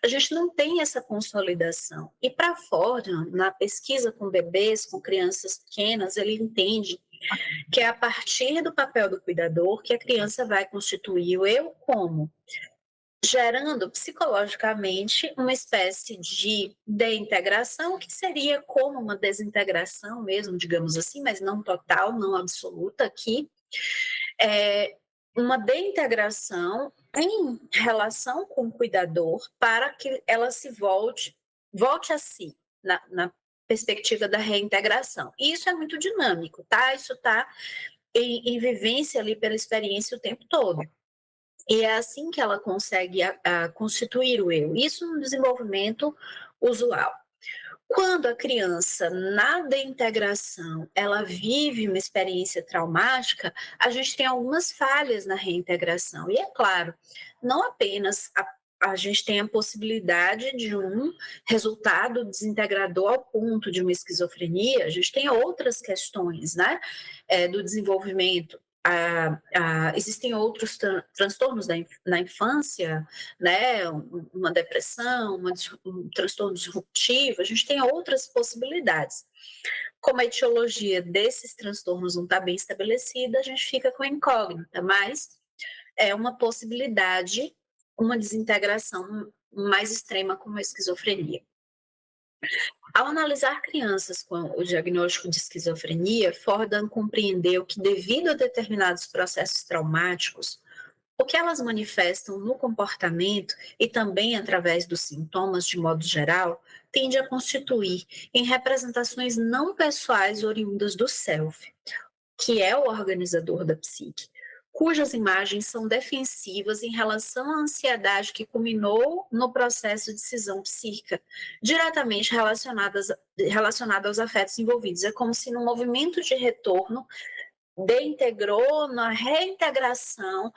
A gente não tem essa consolidação. E para Fordham, na pesquisa com bebês, com crianças pequenas, ele entende que é a partir do papel do cuidador que a criança vai constituir o eu como, gerando psicologicamente uma espécie de deintegração, que seria como uma desintegração mesmo, digamos assim, mas não total, não absoluta aqui, uma deintegração em relação com o cuidador para que ela se volte a si, na perspectiva da reintegração. E isso é muito dinâmico, tá? Isso está em vivência ali pela experiência o tempo todo. E é assim que ela consegue constituir o eu. Isso no desenvolvimento usual. Quando a criança, na deintegração, ela vive uma experiência traumática, a gente tem algumas falhas na reintegração. E é claro, não apenas a gente tem a possibilidade de um resultado desintegrador ao ponto de uma esquizofrenia, a gente tem outras questões, né, do desenvolvimento. Existem outros transtornos na infância, né, uma depressão, um transtorno disruptivo, a gente tem outras possibilidades. Como a etiologia desses transtornos não está bem estabelecida, a gente fica com a incógnita, mas é uma possibilidade, uma desintegração mais extrema como a esquizofrenia. Ao analisar crianças com o diagnóstico de esquizofrenia, Fordham compreendeu que, devido a determinados processos traumáticos, o que elas manifestam no comportamento e também através dos sintomas de modo geral, tende a constituir em representações não pessoais oriundas do self, que é o organizador da psique, cujas imagens são defensivas em relação à ansiedade que culminou no processo de cisão psíquica, diretamente relacionada aos afetos envolvidos. É como se no movimento de retorno, deintegrou, na reintegração,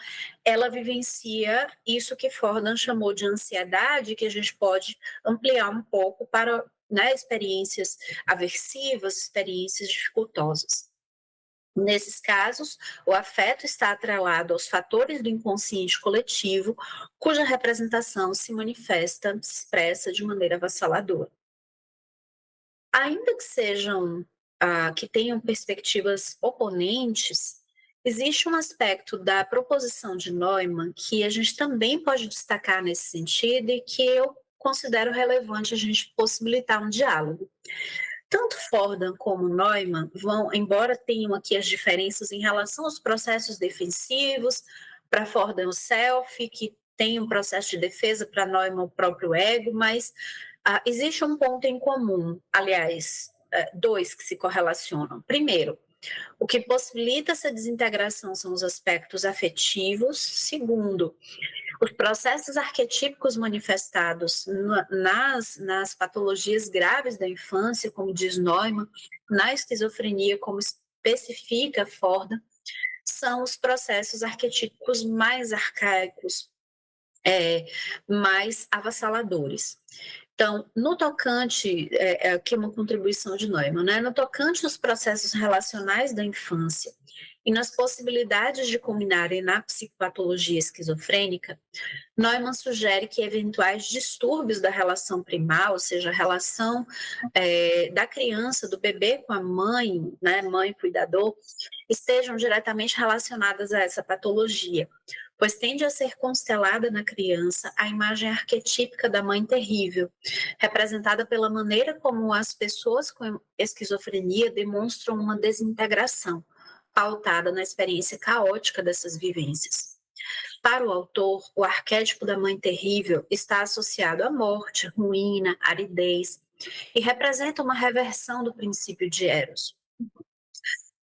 ela vivencia isso que Fordham chamou de ansiedade, que a gente pode ampliar um pouco para, né, experiências aversivas, experiências dificultosas. Nesses casos, o afeto está atrelado aos fatores do inconsciente coletivo, cuja representação se manifesta, se expressa de maneira avassaladora. Ainda que que tenham perspectivas oponentes, existe um aspecto da proposição de Neumann que a gente também pode destacar nesse sentido e que eu considero relevante a gente possibilitar um diálogo. Tanto Fordham como Neumann embora tenham aqui as diferenças em relação aos processos defensivos, para Fordham o self, que tem um processo de defesa, para Neumann o próprio ego, mas existe um ponto em comum, aliás, dois que se correlacionam. Primeiro, O que possibilita essa desintegração são os aspectos afetivos. Segundo, os processos arquetípicos manifestados nas patologias graves da infância, como diz Neumann, na esquizofrenia, como especifica Ford, são os processos arquetípicos mais arcaicos, mais avassaladores. Então, no tocante, aqui uma contribuição de Neumann, né? No tocante aos processos relacionais da infância e nas possibilidades de culminarem na psicopatologia esquizofrênica, Neumann sugere que eventuais distúrbios da relação primal, ou seja, a relação da criança, do bebê com a mãe, né, mãe cuidador, estejam diretamente relacionadas a essa patologia, pois tende a ser constelada na criança a imagem arquetípica da mãe terrível, representada pela maneira como as pessoas com esquizofrenia demonstram uma desintegração, pautada na experiência caótica dessas vivências. Para o autor, o arquétipo da mãe terrível está associado à morte, ruína, aridez, e representa uma reversão do princípio de Eros.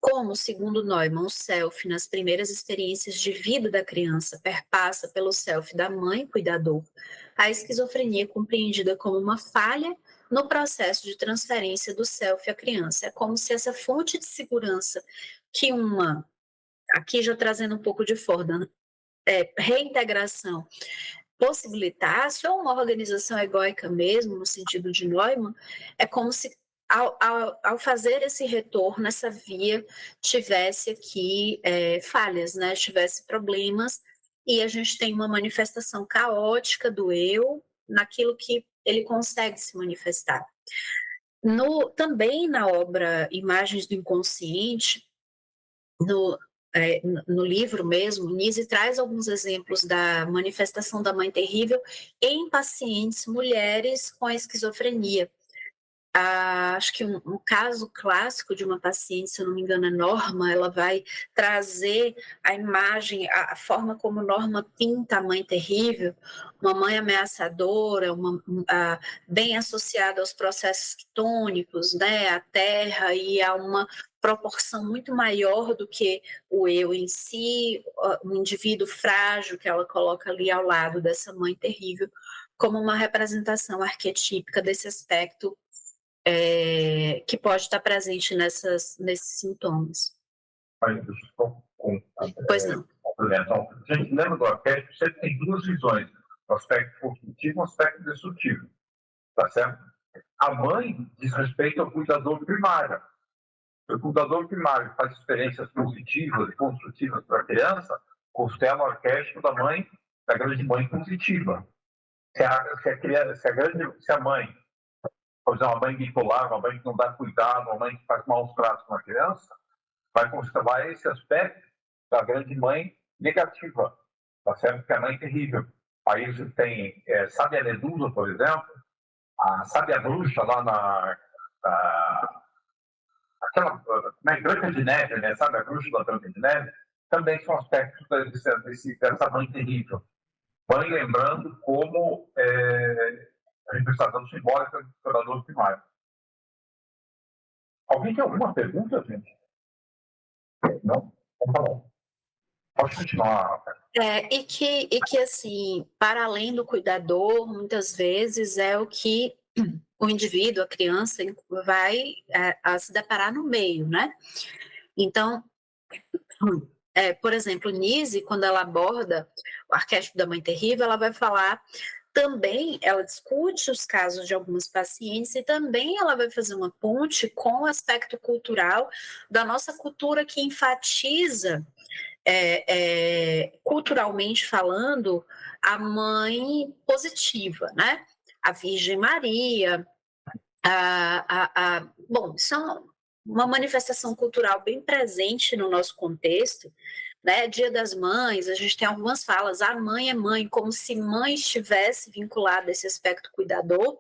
Como, segundo Neumann, o self, nas primeiras experiências de vida da criança, perpassa pelo self da mãe cuidador, a esquizofrenia é compreendida como uma falha no processo de transferência do self à criança. É como se essa fonte de segurança que aqui já trazendo um pouco de Ford, reintegração, possibilitasse, ou uma organização egóica mesmo, no sentido de Neumann, é como se ao fazer esse retorno, essa via tivesse aqui falhas, né? Tivesse problemas, e a gente tem uma manifestação caótica do eu naquilo que ele consegue se manifestar. Também na obra Imagens do Inconsciente, no livro mesmo, Nise traz alguns exemplos da manifestação da mãe terrível em pacientes mulheres com esquizofrenia. Acho que um caso clássico de uma paciente, se eu não me engano, é Norma, ela vai trazer a imagem, a forma como Norma pinta a mãe terrível, uma mãe ameaçadora, bem associada aos processos quitônicos, né, à terra, e a uma proporção muito maior do que o eu em si, o indivíduo frágil que ela coloca ali ao lado dessa mãe terrível, como uma representação arquetípica desse aspecto que pode estar presente nesses sintomas. Pois não. Então, a gente lembra do arquétipo, sempre tem duas visões, o aspecto construtivo e o aspecto destrutivo, tá certo? A mãe diz respeito ao cuidador primário. O cuidador primário faz experiências positivas e construtivas para a criança, constela o arquétipo da mãe, da grande mãe positiva. Se a mãe, por exemplo, uma mãe bipolar, uma mãe que não dá cuidado, uma mãe que faz maus tratos com a criança, vai constelar esse aspecto da grande mãe negativa, tá certo? Que é a mãe terrível. Aí você tem, sabe a Medusa, por exemplo? Sabe a bruxa lá aquela Branca de Neve, né? Sabe a bruxa da Branca de Neve? Também são aspectos dessa mãe terrível. Mãe lembrando como a representação simbólica do cuidador primário. Alguém tem alguma pergunta, gente? Não? Então tá bom. Pode continuar. E que, assim, para além do cuidador, muitas vezes é o que o indivíduo, a criança, vai a se deparar no meio, né? Então, por exemplo, Nise, quando ela aborda o arquétipo da mãe terrível, ela vai falar também, ela discute os casos de algumas pacientes e também ela vai fazer uma ponte com o aspecto cultural da nossa cultura que enfatiza, culturalmente falando, a mãe positiva, né? A Virgem Maria, bom, isso é uma manifestação cultural bem presente no nosso contexto, né? Dia das Mães, a gente tem algumas falas, a mãe é mãe, como se mãe estivesse vinculada a esse aspecto cuidador,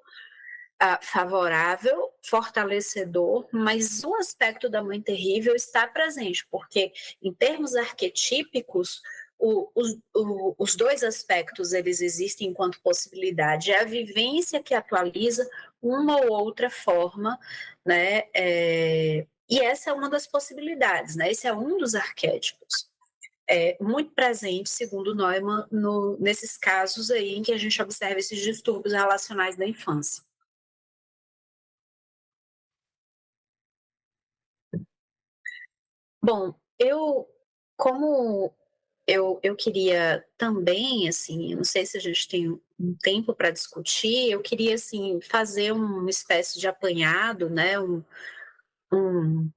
favorável, fortalecedor, mas o aspecto da mãe terrível está presente, porque em termos arquetípicos, os dois aspectos eles existem enquanto possibilidade. É a vivência que atualiza uma ou outra forma, né, E essa é uma das possibilidades, né? Esse é um dos arquétipos. Muito presente, segundo Neumann, nesses casos aí em que a gente observa esses distúrbios relacionais da infância. Bom, como eu queria também, assim, não sei se a gente tem um tempo para discutir, eu queria, assim, fazer uma espécie de apanhado, né, um, um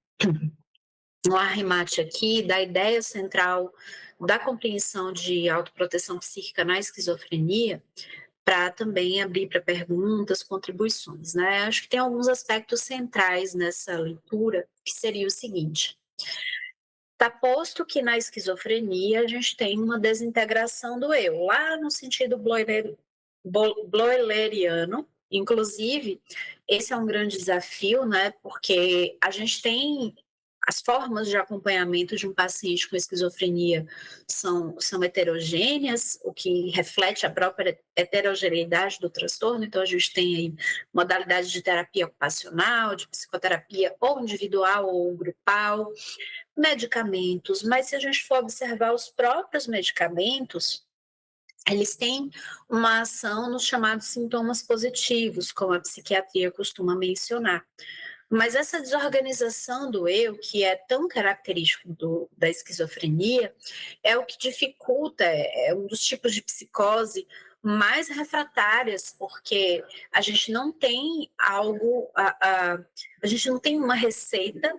arremate aqui da ideia central da compreensão de autoproteção psíquica na esquizofrenia, para também abrir para perguntas, contribuições, né? Acho que tem alguns aspectos centrais nessa leitura, que seria o seguinte: está posto que na esquizofrenia a gente tem uma desintegração do eu, lá no sentido bloileriano. Inclusive, esse é um grande desafio, né? Porque a gente tem as formas de acompanhamento de um paciente com esquizofrenia são heterogêneas, o que reflete a própria heterogeneidade do transtorno. Então, a gente tem aí modalidades de terapia ocupacional, de psicoterapia ou individual ou grupal, medicamentos, mas se a gente for observar os próprios medicamentos, eles têm uma ação nos chamados sintomas positivos, como a psiquiatria costuma mencionar. Mas essa desorganização do eu, que é tão característico da esquizofrenia, é o que dificulta, é um dos tipos de psicose mais refratárias, porque a gente não tem algo, a gente não tem uma receita,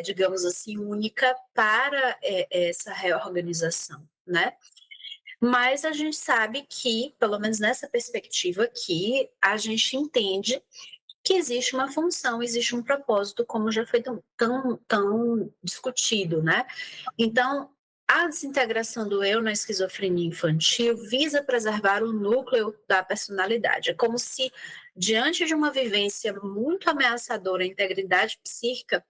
digamos assim, única para essa reorganização, né? Mas a gente sabe que, pelo menos nessa perspectiva aqui, a gente entende que existe uma função, existe um propósito, como já foi tão discutido, né? Então, a desintegração do eu na esquizofrenia infantil visa preservar o núcleo da personalidade. É como se, diante de uma vivência muito ameaçadora à integridade psíquica,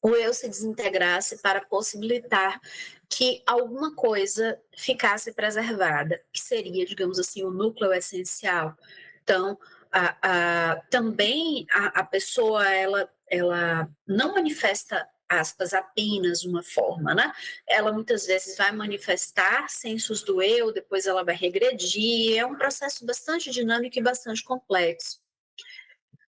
o eu se desintegrasse para possibilitar que alguma coisa ficasse preservada, que seria, digamos assim, o núcleo essencial. Então, também a pessoa ela não manifesta, aspas, apenas uma forma, né? Ela muitas vezes vai manifestar sensos do eu, depois ela vai regredir, é um processo bastante dinâmico e bastante complexo.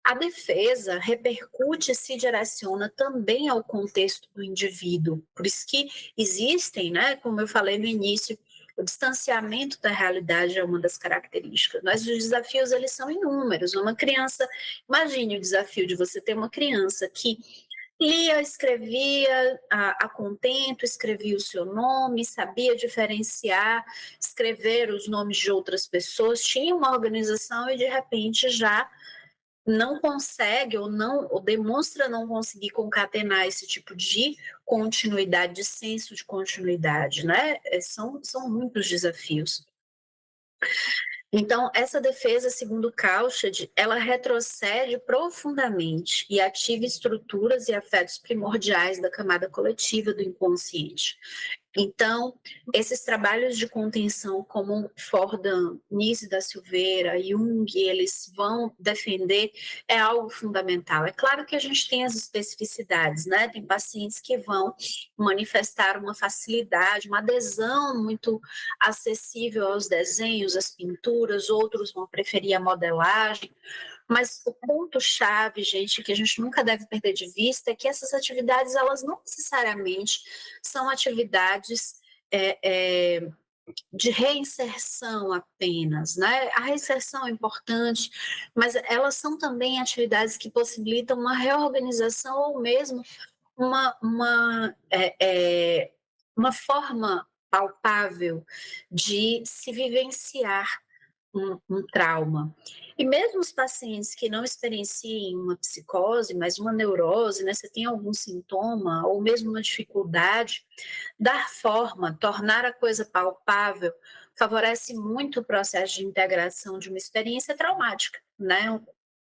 A defesa repercute e se direciona também ao contexto do indivíduo. Por isso que existem, né, como eu falei no início, o distanciamento da realidade é uma das características. Mas os desafios, eles são inúmeros. Uma criança, imagine o desafio de você ter uma criança que lia, escrevia a contento, escrevia o seu nome, sabia diferenciar, escrever os nomes de outras pessoas, tinha uma organização e, de repente, já não consegue ou demonstra não conseguir concatenar esse tipo de continuidade, de senso de continuidade, né? São muitos desafios. Então, essa defesa, segundo Kaushad, ela retrocede profundamente e ativa estruturas e afetos primordiais da camada coletiva do inconsciente. Então, esses trabalhos de contenção, como Fordham, Nise da Silveira, Jung, eles vão defender, é algo fundamental. É claro que a gente tem as especificidades, né? Tem pacientes que vão manifestar uma facilidade, uma adesão muito acessível aos desenhos, às pinturas, outros vão preferir a modelagem. Mas o ponto-chave, gente, que a gente nunca deve perder de vista é que essas atividades, elas não necessariamente são atividades de reinserção apenas, né? A reinserção é importante, mas elas são também atividades que possibilitam uma reorganização ou mesmo uma forma palpável de se vivenciar um trauma. E mesmo os pacientes que não experienciem uma psicose, mas uma neurose, né, você tem algum sintoma ou mesmo uma dificuldade, dar forma, tornar a coisa palpável, favorece muito o processo de integração de uma experiência traumática, né?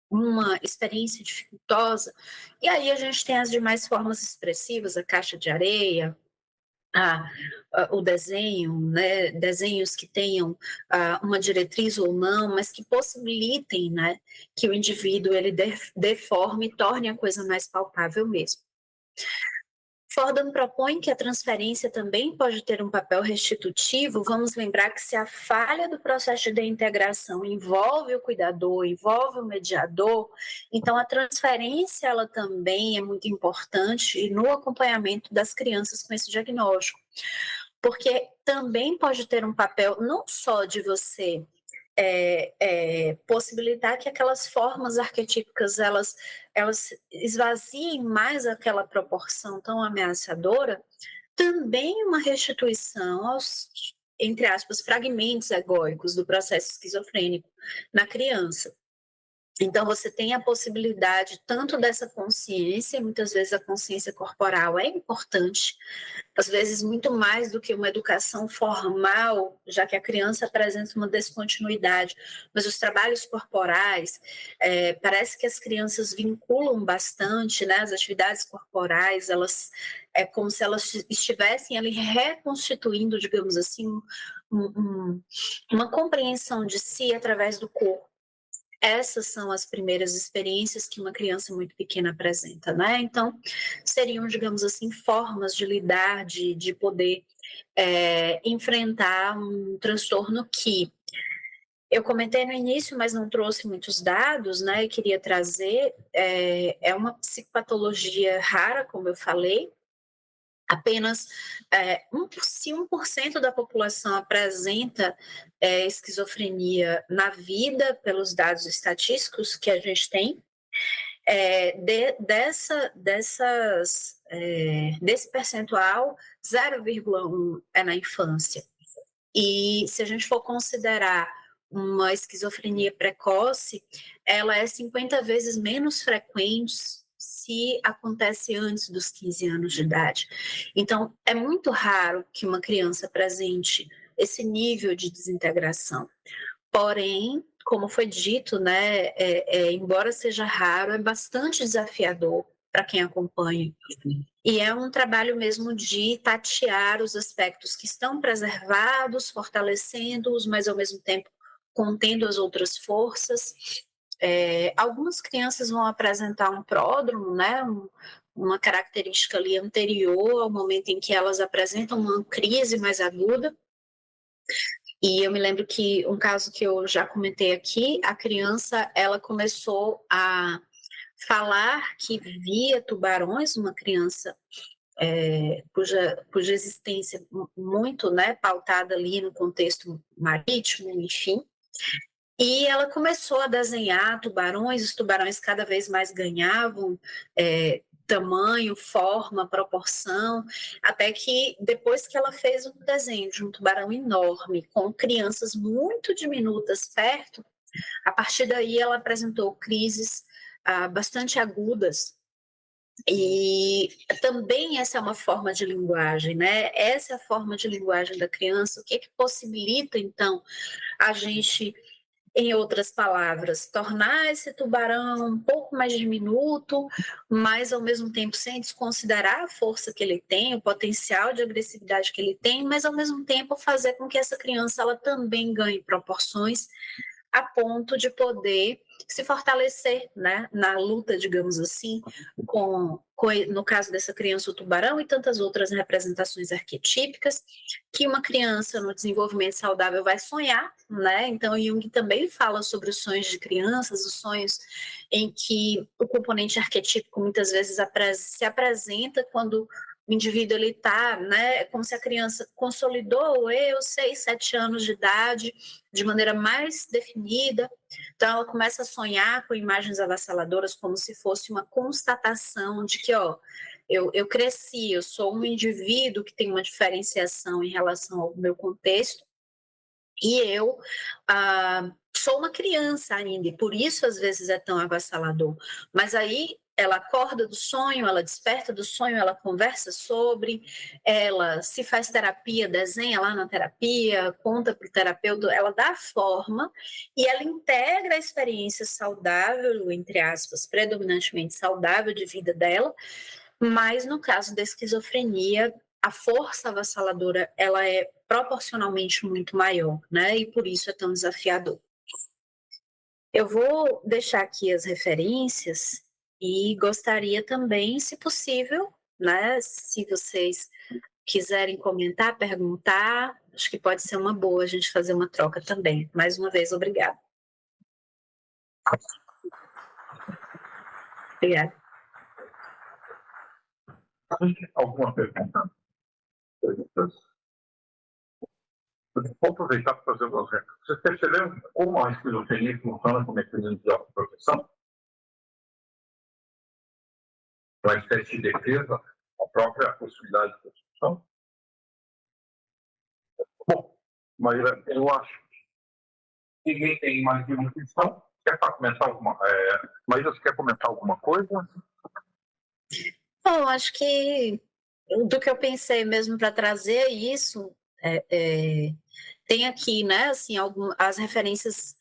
Uma experiência dificultosa. E aí a gente tem as demais formas expressivas, a caixa de areia, o desenho, né, desenhos que tenham uma diretriz ou não, mas que possibilitem, né, que o indivíduo ele deforme e torne a coisa mais palpável mesmo. Fordham propõe que a transferência também pode ter um papel restitutivo. Vamos lembrar que se a falha do processo de integração envolve o cuidador, envolve o mediador, então a transferência ela também é muito importante no acompanhamento das crianças com esse diagnóstico, porque também pode ter um papel não só de você possibilitar que aquelas formas arquetípicas elas esvaziem mais aquela proporção tão ameaçadora, também uma restituição aos, entre aspas, fragmentos egóicos do processo esquizofrênico na criança. Então, você tem a possibilidade tanto dessa consciência, muitas vezes a consciência corporal é importante, às vezes muito mais do que uma educação formal, já que a criança apresenta uma descontinuidade, mas os trabalhos corporais, parece que as crianças vinculam bastante, né, as atividades corporais, elas é como se elas estivessem ali reconstituindo, digamos assim, uma compreensão de si através do corpo. Essas são as primeiras experiências que uma criança muito pequena apresenta, né? Então, seriam, digamos assim, formas de lidar, de poder enfrentar um transtorno que eu comentei no início, mas não trouxe muitos dados, né? E queria trazer, é uma psicopatologia rara, como eu falei. Apenas se 1% da população apresenta esquizofrenia na vida, pelos dados estatísticos que a gente tem, desse percentual, 0,1 é na infância. E se a gente for considerar uma esquizofrenia precoce, ela é 50 vezes menos frequente se acontece antes dos 15 anos de idade. Então, é muito raro que uma criança apresente esse nível de desintegração. Porém, como foi dito, né, embora seja raro, é bastante desafiador para quem acompanha. E é um trabalho mesmo de tatear os aspectos que estão preservados, fortalecendo-os, mas ao mesmo tempo contendo as outras forças. Algumas crianças vão apresentar um pródromo, né, uma característica ali anterior ao momento em que elas apresentam uma crise mais aguda. E eu me lembro que um caso que eu já comentei aqui, a criança ela começou a falar que via tubarões, uma criança cuja existência muito, né, pautada ali no contexto marítimo, enfim. E ela começou a desenhar tubarões, os tubarões cada vez mais ganhavam tamanho, forma, proporção, até que depois que ela fez um desenho de um tubarão enorme, com crianças muito diminutas perto, a partir daí ela apresentou crises bastante agudas. E também essa é uma forma de linguagem, né? Essa é a forma de linguagem da criança. O que é que possibilita, então, a gente, em outras palavras, tornar esse tubarão um pouco mais diminuto, mas ao mesmo tempo sem desconsiderar a força que ele tem, o potencial de agressividade que ele tem, mas ao mesmo tempo fazer com que essa criança ela também ganhe proporções a ponto de poder se fortalecer, né, na luta, digamos assim, no caso dessa criança, o tubarão e tantas outras representações arquetípicas, que uma criança no desenvolvimento saudável vai sonhar, né? Então, Jung também fala sobre os sonhos de crianças, os sonhos em que o componente arquetípico muitas vezes se apresenta quando o indivíduo ele está, né, como se a criança consolidou 6, 7 anos de idade de maneira mais definida. Então ela começa a sonhar com imagens avassaladoras como se fosse uma constatação de que, eu cresci, eu sou um indivíduo que tem uma diferenciação em relação ao meu contexto e eu sou uma criança ainda, e por isso às vezes é tão avassalador. Mas aí ela acorda do sonho, ela desperta do sonho, ela conversa sobre, ela se faz terapia, desenha lá na terapia, conta para o terapeuta, ela dá forma e ela integra a experiência saudável, entre aspas, predominantemente saudável de vida dela, mas no caso da esquizofrenia, a força avassaladora ela é proporcionalmente muito maior, né? E por isso é tão desafiador. Eu vou deixar aqui as referências e gostaria também, se possível, né? Se vocês quiserem comentar, perguntar, acho que pode ser uma boa a gente fazer uma troca também. Mais uma vez, obrigada. Obrigada. Alguma pergunta? Perguntas? Vou aproveitar para fazer umas regras. Vocês perceberam como a esquizofrenia funciona como mecanismo de autoproteção? Uma espécie de defesa, a própria possibilidade de construção? Bom, Maíra, eu acho que ninguém tem mais nenhuma questão. Quer comentar alguma coisa? Maíra, você quer comentar alguma coisa? Bom, acho que do que eu pensei mesmo para trazer isso, tem aqui, né, assim, as referências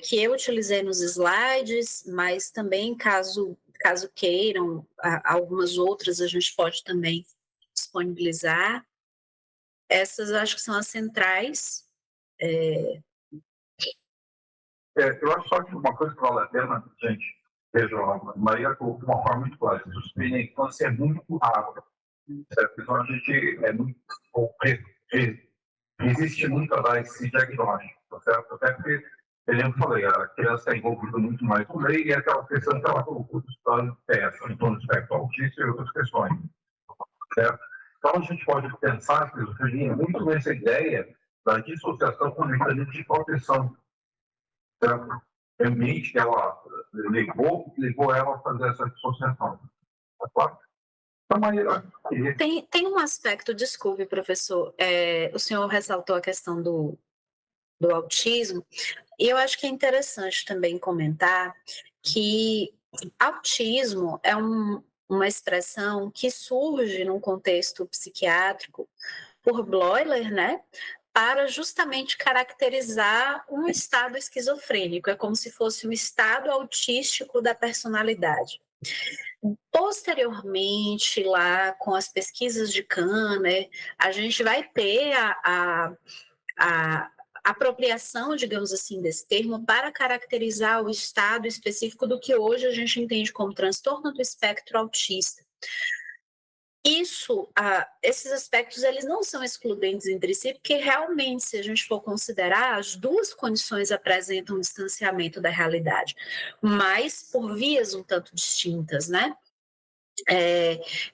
que eu utilizei nos slides, mas também, caso queiram, algumas outras a gente pode também disponibilizar. Essas acho que são as centrais. Eu acho só que uma coisa que vale a pena, gente, vejam, a Maria colocou de uma forma muito clara, a infância é muito raro, certo? Então a gente é muito... Existe muito a dar esse diagnóstico, tá certo? Até porque, eu falei, a criança está envolvida muito mais no meio e aquela questão que ela colocou dos planos de teste, em torno do espectro autista e outras questões, certo? Então a gente pode pensar, a esquizofrenia, muito nessa ideia da dissociação com o mecanismo de proteção, certo? O ambiente que ela levou ela a fazer essa dissociação. Tá claro? Tem um aspecto, desculpe, professor, o senhor ressaltou a questão do autismo, e eu acho que é interessante também comentar que autismo é uma expressão que surge num contexto psiquiátrico por Bloiler, né? Para justamente caracterizar um estado esquizofrênico, é como se fosse um estado autístico da personalidade. Posteriormente, lá com as pesquisas de Kanner, a gente vai ter a apropriação, digamos assim, desse termo para caracterizar o estado específico do que hoje a gente entende como transtorno do espectro autista. Esses aspectos, eles não são excludentes entre si, porque realmente, se a gente for considerar, as duas condições apresentam um distanciamento da realidade, mas por vias um tanto distintas, né?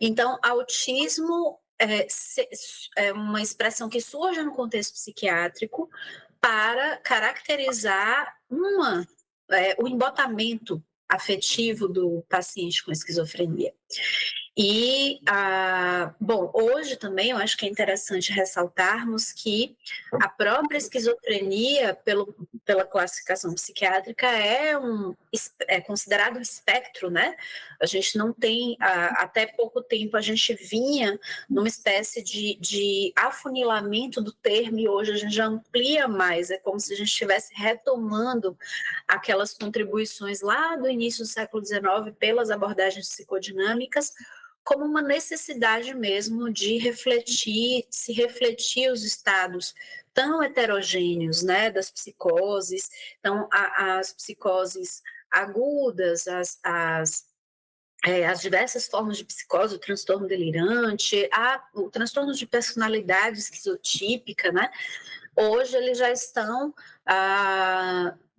Então, autismo é uma expressão que surge no contexto psiquiátrico para caracterizar o embotamento afetivo do paciente com esquizofrenia. E, bom, hoje também eu acho que é interessante ressaltarmos que a própria esquizofrenia, pela classificação psiquiátrica, é considerado um espectro, né? A gente não tem, até pouco tempo, a gente vinha numa espécie de afunilamento do termo e hoje a gente já amplia mais, é como se a gente estivesse retomando aquelas contribuições lá do início do século XIX pelas abordagens psicodinâmicas, como uma necessidade mesmo de se refletir os estados tão heterogêneos, né, das psicoses. Então, as psicoses agudas, as diversas formas de psicose, o transtorno delirante, o transtorno de personalidade esquizotípica, né? Hoje eles já estão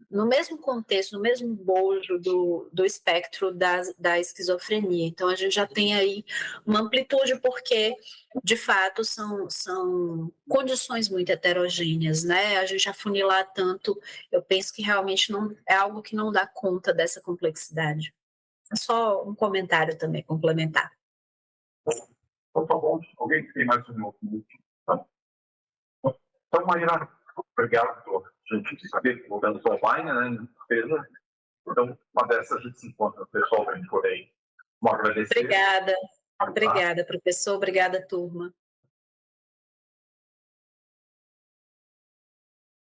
no mesmo contexto, no mesmo bojo do espectro da esquizofrenia. Então, a gente já tem aí uma amplitude, porque, de fato, são condições muito heterogêneas, né? A gente afunilar tanto, eu penso que realmente não é algo que não dá conta dessa complexidade. Só um comentário também complementar. Então, tá bom. Alguém tem mais um minuto? Então, Maíra, obrigado por a gente saber que voltamos online, né? Então, uma dessas a gente se encontra pessoalmente por aí. Vamos agradecer. Obrigada, professor. Obrigada, turma.